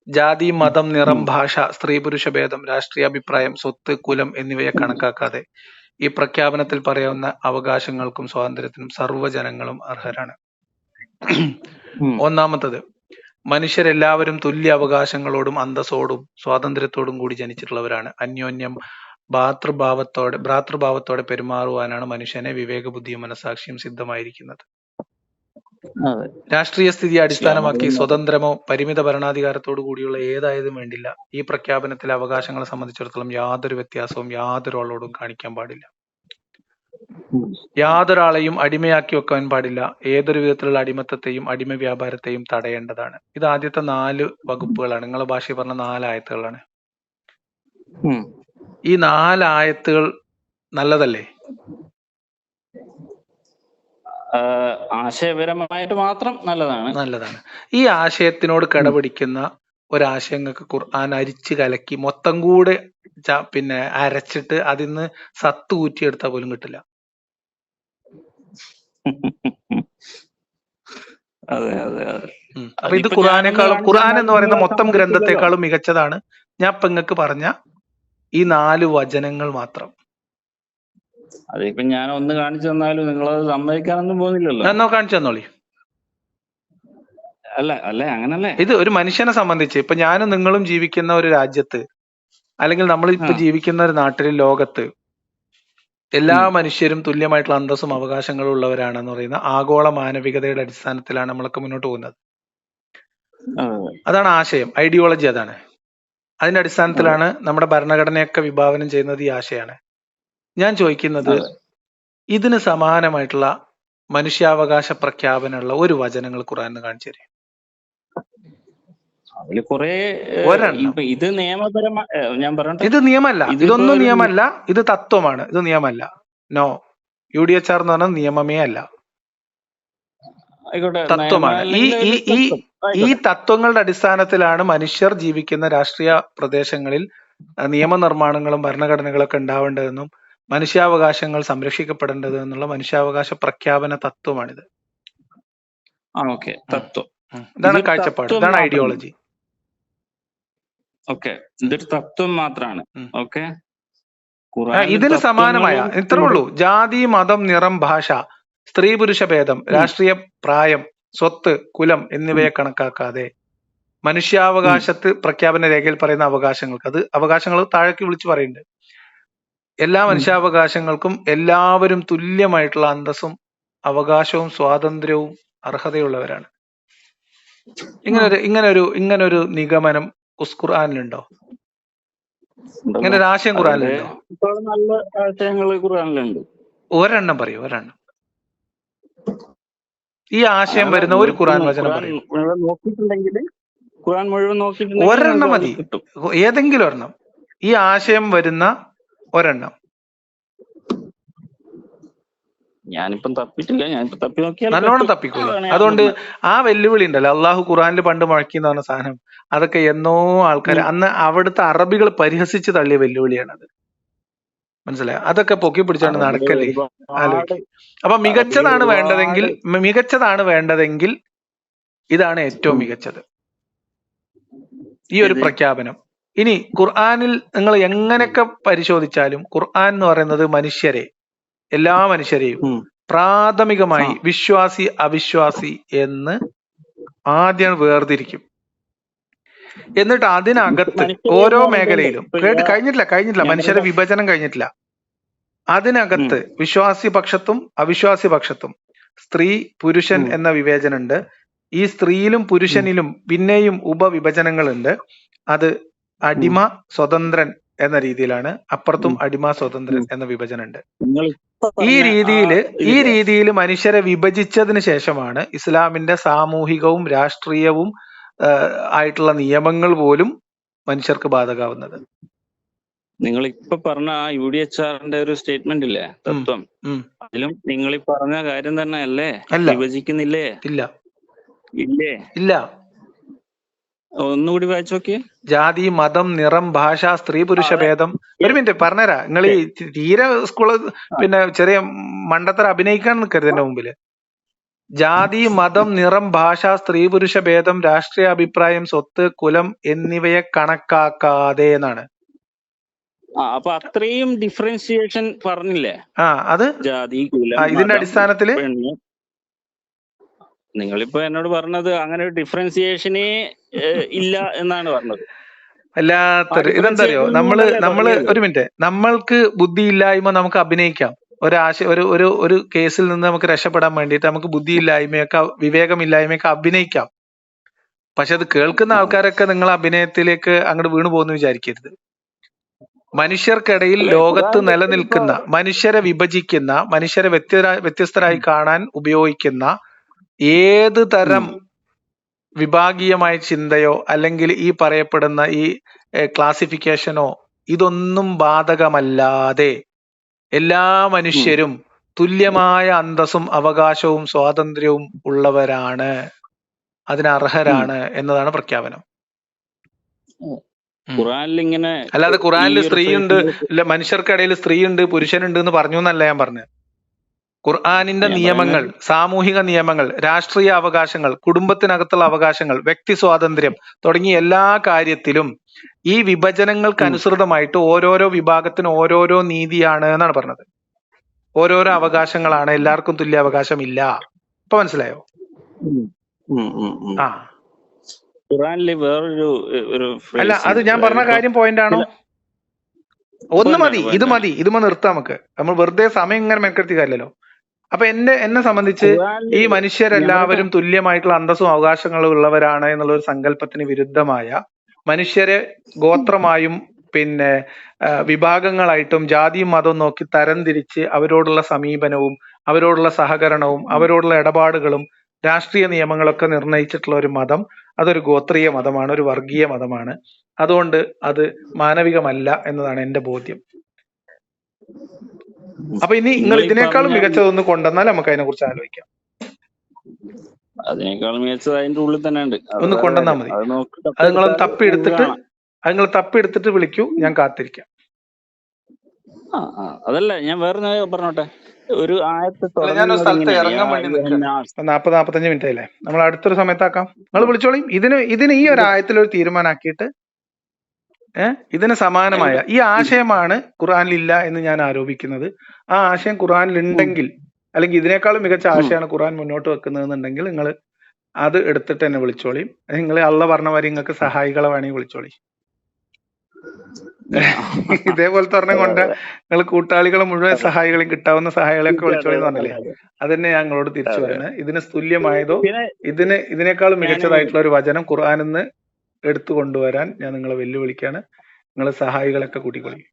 ജാതി, മതം, നിറം, ഭാഷ, സ്ത്രീ പുരുഷ ഭേദം, രാഷ്ട്രീയ അഭിപ്രായം, സ്വത്ത്, കുലം എന്നിവയെ കണക്കാക്കാതെ ഈ പ്രഖ്യാപനത്തിൽ പറയാവുന്ന അവകാശങ്ങൾക്കും സ്വാതന്ത്ര്യത്തിനും സർവ്വജനങ്ങളും അർഹരാണ്. ഒന്നാമത്തത്, മനുഷ്യരെല്ലാവരും തുല്യ അവകാശങ്ങളോടും അന്തസ്സോടും സ്വാതന്ത്ര്യത്തോടും കൂടി ജനിച്ചിട്ടുള്ളവരാണ്. അന്യോന്യം ഭ്രാതൃഭാവത്തോടെ പെരുമാറുവാനാണ് മനുഷ്യനെ വിവേകബുദ്ധിയും മനസാക്ഷിയും സിദ്ധമായിരിക്കുന്നത്. രാഷ്ട്രീയ സ്ഥിതിയെ അടിസ്ഥാനമാക്കി സ്വതന്ത്രമോ പരിമിത ഭരണാധികാരത്തോടു കൂടിയുള്ള ഏതായതും വേണ്ടില്ല. ഈ പ്രഖ്യാപനത്തിലെ അവകാശങ്ങളെ സംബന്ധിച്ചിടത്തോളം യാതൊരു വ്യത്യാസവും യാതൊരാളോടും കാണിക്കാൻ പാടില്ല. യാതൊരാളെയും അടിമയാക്കി വെക്കാൻ പാടില്ല. ഏതൊരു വിധത്തിലുള്ള അടിമത്തത്തെയും അടിമ വ്യാപാരത്തെയും തടയേണ്ടതാണ്. ഇത് ആദ്യത്തെ 4 വകുപ്പുകളാണ്. നിങ്ങളെ ഭാഷയിൽ പറഞ്ഞ 4 ആയത്തുകളാണ്. ഈ 4 ആയത്തുകൾ നല്ലതല്ലേ? ആശയപരമായിട്ട് മാത്രം നല്ലതാണ്. ഈ ആശയത്തിനോട് കിടപിടിക്കുന്ന ഒരാശയങ്ങൾക്ക് ഖുർആൻ അരിച്ചു കലക്കി മൊത്തം കൂടെ പിന്നെ അരച്ചിട്ട് അതിന്ന് സത്ത് ഊറ്റിയെടുത്താൽ പോലും കിട്ടില്ല. അപ്പൊ ഇത് ഖുർആൻ എന്ന് പറയുന്ന മൊത്തം ഗ്രന്ഥത്തെക്കാളും മികച്ചതാണ്. ഞാൻ ഇപ്പൊ നിങ്ങൾക്ക് പറഞ്ഞ ഈ 4 വചനങ്ങൾ മാത്രം. അതിപ്പോ ഞാൻ ഒന്ന് കാണിച്ചു തന്നാലും നിങ്ങളത് സമ്മതിക്കാനൊന്നും പോകുന്നില്ലല്ലോ. എന്നോ കാണിച്ചു തന്നോളി. അല്ല അങ്ങനല്ലേ. ഇത് ഒരു മനുഷ്യനെ സംബന്ധിച്ച് ഇപ്പൊ ഞാനും നിങ്ങളും ജീവിക്കുന്ന ഒരു രാജ്യത്ത്, അല്ലെങ്കിൽ നമ്മൾ ഇപ്പൊ ജീവിക്കുന്ന ഒരു നാട്ടിൽ, ലോകത്ത് എല്ലാ മനുഷ്യരും തുല്യമായിട്ടുള്ള അന്തസ്സും അവകാശങ്ങളും ഉള്ളവരാണെന്ന് പറയുന്ന ആഗോള മാനവികതയുടെ അടിസ്ഥാനത്തിലാണ് നമ്മളൊക്കെ മുന്നോട്ട് പോകുന്നത്. അതാണ് ആശയം, ഐഡിയോളജി അതാണ്. അതിന്റെ അടിസ്ഥാനത്തിലാണ് നമ്മുടെ ഭരണഘടനയൊക്കെ വിഭാവനം ചെയ്യുന്നത് ഈ ആശയമാണ്. ഞാൻ ചോദിക്കുന്നത്, ഇതിന് സമാനമായിട്ടുള്ള മനുഷ്യാവകാശ പ്രഖ്യാപനമുള്ള ഒരു വചനങ്ങൾ ഖുർആനിൽ കാണിച്ചു തരും. ഇത് നിയമമല്ല, ഇതൊന്നും നിയമമല്ല, ഇത് തത്വമാണ്. ഇത് നിയമമല്ല. നോ, UDHR എന്ന് പറഞ്ഞാൽ നിയമമേ അല്ല, തത്വമാണ്. ഈ തത്വങ്ങളുടെ അടിസ്ഥാനത്തിലാണ് മനുഷ്യർ ജീവിക്കുന്ന രാഷ്ട്രീയ പ്രദേശങ്ങളിൽ നിയമനിർമ്മാണങ്ങളും ഭരണഘടനകളൊക്കെ ഉണ്ടാവേണ്ടതെന്നും മനുഷ്യാവകാശങ്ങൾ സംരക്ഷിക്കപ്പെടേണ്ടത് എന്നുള്ള മനുഷ്യാവകാശ പ്രഖ്യാപന തത്വമാണിത്. ഇതാണ് കാഴ്ചപ്പാട്, ഇതാണ് ഐഡിയോളജി. ഇതൊരു തത്വം മാത്രമാണ്. ഇതിന് സമാനമായ ഇത്രേ ഉള്ളൂ. ജാതി, മതം, നിറം, ഭാഷ, സ്ത്രീ പുരുഷ ഭേദം, രാഷ്ട്രീയ പ്രായം, സ്വത്ത്, കുലം എന്നിവയെ കണക്കാക്കാതെ മനുഷ്യാവകാശത്ത് പ്രഖ്യാപന രേഖയിൽ പറയുന്ന അവകാശങ്ങൾക്ക്, അത് അവകാശങ്ങൾ താഴേക്ക് വിളിച്ചു പറയുന്നുണ്ട്. എല്ലാ മനുഷ്യാവകാശങ്ങൾക്കും എല്ലാവരും തുല്യമായിട്ടുള്ള അന്തസ്സും അവകാശവും സ്വാതന്ത്ര്യവും അർഹതയുള്ളവരാണ്. ഇങ്ങനൊരു നിഗമനം ഖുർആനിലുണ്ടോ? ഇങ്ങനെ ഒരു ആശയം ഖുർആനിലുണ്ടോ? ഒരെണ്ണം പറയൂ, ഒരെണ്ണം. ഈ ആശയം വരുന്ന ഒരു ഖുർആൻ വചനം പറയൂ. ഒരെണ്ണം മതി, ഏതെങ്കിലും ഒരെണ്ണം. ഈ ആശയം വരുന്ന ഒരെണ്ണം. ഞാനിപ്പം തപ്പിട്ടില്ല. ഞാനിപ്പോ തപ്പി നോക്കിയാൽ നല്ലോണം പറ്റും. തപ്പിക്കൂല. അതാണ് ഞാൻ അതുകൊണ്ട് പറഞ്ഞത്. ആ വെല്ലുവിളി ഉണ്ടല്ലോ, അള്ളാഹു ഖുറാനിൽ പണ്ട് മുഴക്കിന്ന് പറഞ്ഞ സാധനം, അതൊക്കെ എന്നോ ആൾക്കാർ അന്ന് അവിടുത്തെ അറബികൾ പരിഹസിച്ച് തള്ളിയ വെല്ലുവിളിയാണത്. മനസ്സിലായോ? അതൊക്കെ പൊക്കി പിടിച്ചോണ്ട് അറബികൾ നടക്കല്ലേ ഒരുപാട് ആലോചിക്കും. അപ്പൊ അറബികൾ മികച്ചതാണ് വേണ്ടതെങ്കിൽ ഇതാണ് ഏറ്റവും ഉം, മികച്ചത്, ഈ ഒരു ഇത് പ്രഖ്യാപനം. ഇനി ഖുർആനിൽ നിങ്ങൾ എങ്ങനെയൊക്കെ പരിശോധിച്ചാലും ഖുർആൻ എന്ന് പറയുന്നത് മനുഷ്യരെ, എല്ലാ മനുഷ്യരെയും ഉം, ആ പ്രാഥമികമായി വിശ്വാസി അവിശ്വാസി എന്ന് ആദ്യം വേർതിരിക്കും. എന്നിട്ട് അതിനകത്ത് മനുഷ്യരെ ഓരോ എന്ന് പറയുമ്പോൾ മേഖലയിലും ഇപ്പൊ ഇതാ കഴിഞ്ഞിട്ടില്ല ഞാൻ മനുഷ്യരുടെ പറയട്ടെ. വിഭജനം കഴിഞ്ഞിട്ടില്ല. ഉം, അതിനകത്ത് വിശ്വാസി പക്ഷത്തും അവിശ്വാസി പക്ഷത്തും സ്ത്രീ പുരുഷൻ ഉം, എന്ന വിവേചനമുണ്ട്. ഈ സ്ത്രീയിലും ഉം, പുരുഷനിലും പിന്നെയും ഉപവിഭജനങ്ങളുണ്ട്. അത് ഉം, അടിമ സ്വതന്ത്രൻ എന്ന രീതിയിലാണ്. അപ്പുറത്തും ഉം, അടിമ സ്വതന്ത്രൻ ഉം. എന്ന വിഭജനമുണ്ട്. നിങ്ങൾ ഇപ്പൊ ഈ പറഞ്ഞ ആ ഇതില്ലേ, രീതിയിൽ മനുഷ്യരെ വിഭജിച്ചതിന് ശേഷമാണ് ഇസ്ലാമിന്റെ സാമൂഹികവും രാഷ്ട്രീയവും ആയിട്ടുള്ള നിയമങ്ങൾ പോലും മനുഷ്യർക്ക് ബാധകാവുന്നത്. നിങ്ങൾ ഇപ്പൊ പറഞ്ഞ ആ UDHRന്റെ ഒരു സ്റ്റേറ്റ്മെന്റ് ഇല്ലേ, ഉം, തത്വം, ഉം. അതിലും നിങ്ങൾ ഈ പറഞ്ഞ കാര്യം തന്നെ അല്ലേ? അല്ല, വിഭജിക്കുന്നില്ലേ? ഇല്ല, ഇല്ലേ? ഇല്ല. ഒന്നുകൂടി വായിച്ചു നോക്കിയേ. ജാതി, മതം, നിറം, ഭാഷ, സ്ത്രീ പുരുഷ അതെ. ഭേദം. ഒരു മിനിറ്റ് പറഞ്ഞുതരാ. നിങ്ങൾ ഈ തീരെ സ്കൂള് പിന്നെ ചെറിയ മണ്ടത്തര അഭിനയിക്കാൻ നിൽക്കരുത് എന്റെ മുമ്പില്. ജാതി, മതം, നിറം, ഭാഷ, സ്ത്രീ പുരുഷ ഭേദം, രാഷ്ട്രീയ അഭിപ്രായം, സ്വത്ത്, കുലം എന്നിവയെ കണക്കാക്കാതെ എന്നാണ്. അപ്പൊ അത്രയും ഡിഫറൻഷിയേഷൻ പറഞ്ഞില്ലേ? അത് ജാതി, കുലം, ഇതിന്റെ മതം, അടിസ്ഥാനത്തില് പെണ്ണ്. നിങ്ങളിപ്പോ എന്നോട് പറഞ്ഞത് അങ്ങനെ ഒരു ഡിഫറൻഷിയേഷനേ ഇല്ല എന്നാണ് പറഞ്ഞത്. വല്ലാത്തൊരു ഇതെന്താ അറിയോ, നമ്മള് ഒരു മിനിറ്റ്, നമ്മൾക്ക് ബുദ്ധിയില്ലായ്മ നമുക്ക് അഭിനയിക്കാം. ഒരു കേസിൽ നിന്ന് നമുക്ക് രക്ഷപ്പെടാൻ വേണ്ടിയിട്ട് നമുക്ക് ബുദ്ധിയില്ലായ്മയൊക്കെ വിവേകമില്ലായ്മയൊക്കെ അഭിനയിക്കാം. പക്ഷെ അത് കേൾക്കുന്ന ആൾക്കാരൊക്കെ നിങ്ങൾ അഭിനയത്തിലേക്ക് അങ്ങോട്ട് വീണു പോകുന്നു വിചാരിക്കരുത്. മനുഷ്യർക്കിടയിൽ ലോകത്ത് നിലനിൽക്കുന്ന, മനുഷ്യരെ വിഭജിക്കുന്ന, മനുഷ്യരെ വ്യത്യസ്തരായി കാണാൻ ഉപയോഗിക്കുന്ന ഏത് തരം വിഭാഗീയമായ ചിന്തയോ അല്ലെങ്കിൽ ഈ പറയപ്പെടുന്ന ഈ ക്ലാസിഫിക്കേഷനോ ഇതൊന്നും ബാധകമല്ലാതെ എല്ലാ മനുഷ്യരും തുല്യമായ അന്തസ്സും അവകാശവും സ്വാതന്ത്ര്യവും ഉള്ളവരാണ്, അതിനർഹരാണ് എന്നതാണ് പ്രഖ്യാപനം. ഖുറാനിൽ ഇങ്ങനെ, അല്ലാതെ ഖുറാനിൽ സ്ത്രീയുണ്ട്, മനുഷ്യർക്കിടയിൽ സ്ത്രീയുണ്ട് പുരുഷനുണ്ട് എന്ന് പറഞ്ഞു എന്നല്ല ഞാൻ പറഞ്ഞത്. ഖുർആനിന്റെ നിയമങ്ങൾ, സാമൂഹിക നിയമങ്ങൾ, രാഷ്ട്രീയ അവകാശങ്ങൾ, കുടുംബത്തിനകത്തുള്ള അവകാശങ്ങൾ, വ്യക്തി സ്വാതന്ത്ര്യം തുടങ്ങിയ എല്ലാ കാര്യത്തിലും ഈ വിഭജനങ്ങൾക്ക് അനുസൃതമായിട്ട് ഓരോരോ വിഭാഗത്തിന് ഓരോരോ നീതിയാണ് എന്നാണ് പറഞ്ഞത്. ഓരോരോ അവകാശങ്ങളാണ്, എല്ലാവർക്കും തുല്യ അവകാശമില്ല. ഇപ്പൊ മനസ്സിലായോ? ഖുറാനിലെ വേറൊരു അല്ല, അത് ഞാൻ പറഞ്ഞ കാര്യം പോയിന്റ് ആണോ? ഒന്ന് മതി, ഇത് നിർത്താം നമുക്ക്. നമ്മൾ വെറുതെ സമയം ഇങ്ങനെ മെനക്കെടുത്തി കാര്യമല്ലോ. അപ്പൊ എന്നെ സംബന്ധിച്ച് ഈ മനുഷ്യരെല്ലാവരും തുല്യമായിട്ടുള്ള അന്തസ്സും അവകാശങ്ങളും ഉള്ളവരാണ് എന്നുള്ള ഒരു സങ്കല്പത്തിന് വിരുദ്ധമായ, മനുഷ്യരെ ഗോത്രമായും പിന്നെ വിഭാഗങ്ങളായിട്ടും ജാതിയും മതവും നോക്കി തരംതിരിച്ച് അവരോടുള്ള സമീപനവും അവരോടുള്ള സഹകരണവും അവരോടുള്ള ഇടപാടുകളും രാഷ്ട്രീയ നിയമങ്ങളൊക്കെ നിർണയിച്ചിട്ടുള്ള ഒരു മതം, അതൊരു ഗോത്രീയ മതമാണ്, ഒരു വർഗീയ മതമാണ്. അതുകൊണ്ട് അത് മാനവികമല്ല എന്നതാണ് എന്റെ ബോധ്യം. അപ്പൊ ഇനി നിങ്ങൾ ഇതിനേക്കാളും മികച്ചതൊന്ന് കൊണ്ടുവന്നാൽ നമുക്ക് അതിനെ കുറിച്ച് ആലോചിക്കാം. അതിനേക്കാളും മികച്ചത് അതിന്റെ ഉള്ളിൽ തന്നെ ഉണ്ട്, ഒന്ന് കൊണ്ടുവന്നാൽ മതി. അത് നിങ്ങൾ തപ്പിയെടുത്തിട്ട് വിളിക്കൂ, ഞാൻ കാത്തിരിക്കാം. അതല്ല, ഞാൻ വേറെ പറഞ്ഞോട്ടെ. ഒരു ഞാനൊരു സ്ഥലത്ത് ഇറങ്ങാൻ വേണ്ടി നിൽക്കുകയാണ്. 40-45 മിനിറ്റ് ആയില്ലേ, നമ്മൾ അടുത്തൊരു സമയത്താക്കാം. നിങ്ങൾ വിളിച്ചോളി. ഇതിന് ഈ ഒരു ആയത്തിലൊരു തീരുമാനമാക്കിയിട്ട് ഇതിന് സമാനമായ ഈ ആശയമാണ് ഖുർആനിലില്ല എന്ന് ഞാൻ ആരോപിക്കുന്നത്. ആ ആശയം ഖുർആനിൽ ഉണ്ടെങ്കിൽ, അല്ലെങ്കിൽ ഇതിനേക്കാളും മികച്ച ആശയമാണ് ഖുർആൻ മുന്നോട്ട് വെക്കുന്നതെന്നുണ്ടെങ്കിൽ നിങ്ങൾ അത് എടുത്തിട്ട് എന്നെ വിളിച്ചോളി. നിങ്ങൾ അള്ള പറഞ്ഞ മാതിരി നിങ്ങൾക്ക് സഹായികളെ വേണമെങ്കിൽ വിളിച്ചോളി. ഇതേപോലത്തെ ഒരെണ്ണം കൊണ്ട് നിങ്ങൾ കൂട്ടാളികളെ മുഴുവൻ സഹായികളെയും കിട്ടാവുന്ന സഹായികളെയൊക്കെ വിളിച്ചോളി എന്ന് പറഞ്ഞില്ലേ, അതന്നെ ഞാൻ നിങ്ങളോട് തിരിച്ചു പറയുന്നത്. ഇതിന് തുല്യമായതോ ഇതിനേക്കാളും മികച്ചതായിട്ടുള്ള ഒരു വചനം ഖുർആനിൽ നിന്ന് എടുത്തു കൊണ്ടുവരാൻ ഞാൻ നിങ്ങളെ വെല്ലുവിളിക്കാണ്. നിങ്ങൾ സഹായികളൊക്കെ കൂട്ടിക്കൊള്ളി.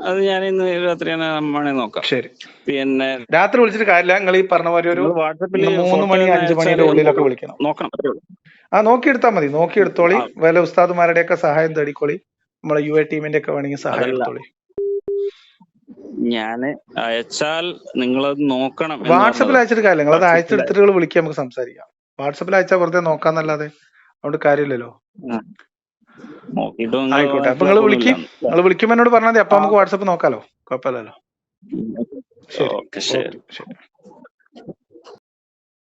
അത് ഞാൻ ഇന്ന് രാത്രി നോക്കാം. ശരി, പിന്നെ രാത്രി വിളിച്ചിട്ട് കാര്യമില്ല. നിങ്ങൾ ഈ പറഞ്ഞ പോലെ ഒരു 3 മണി 5 മണിയുടെ ഉള്ളിലൊക്കെ വിളിക്കണം. നോക്കിയെടുത്താൽ മതി, നോക്കിയെടുത്തോളി. വല്ല ഉസ്താദുമാരുടെയൊക്കെ സഹായം തേടിക്കോളി. നമ്മളെ UA ടീമിന്റെ ഒക്കെ വേണമെങ്കിൽ സഹായം എടുത്തോളി. ഞാന് അയച്ചാൽ നിങ്ങളത് നോക്കണം എന്ന് വാട്സപ്പിൽ പറഞ്ഞത്. അയച്ചിട്ട് കാര്യമില്ല, നിങ്ങൾ അത് വാട്സപ്പിൽ അയച്ചെടുത്തിട്ട് വിളിക്കുക, നമുക്ക് സംസാരിക്കാം. വാട്സപ്പിൽ അയച്ചാൽ വെറുതെ നോക്കാന്നല്ലാതെ അതുകൊണ്ട് കാര്യമില്ലല്ലോ. നോക്കിയിട്ട് നിങ്ങൾ ആയിക്കോട്ടെ, അപ്പൊ നിങ്ങൾ വിളിക്കും, മനസ്സിലാക്കുന്നില്ല. നിങ്ങൾ വിളിക്കുമ്പോൾ എന്നോട് പറഞ്ഞാൽ മതി, അപ്പൊ നമുക്ക് വാട്സപ്പ് നോക്കാലോ, കുഴപ്പമില്ലല്ലോ. ശരി, ഓക്കെ, ശരി. ഓക്കെ, ശരി.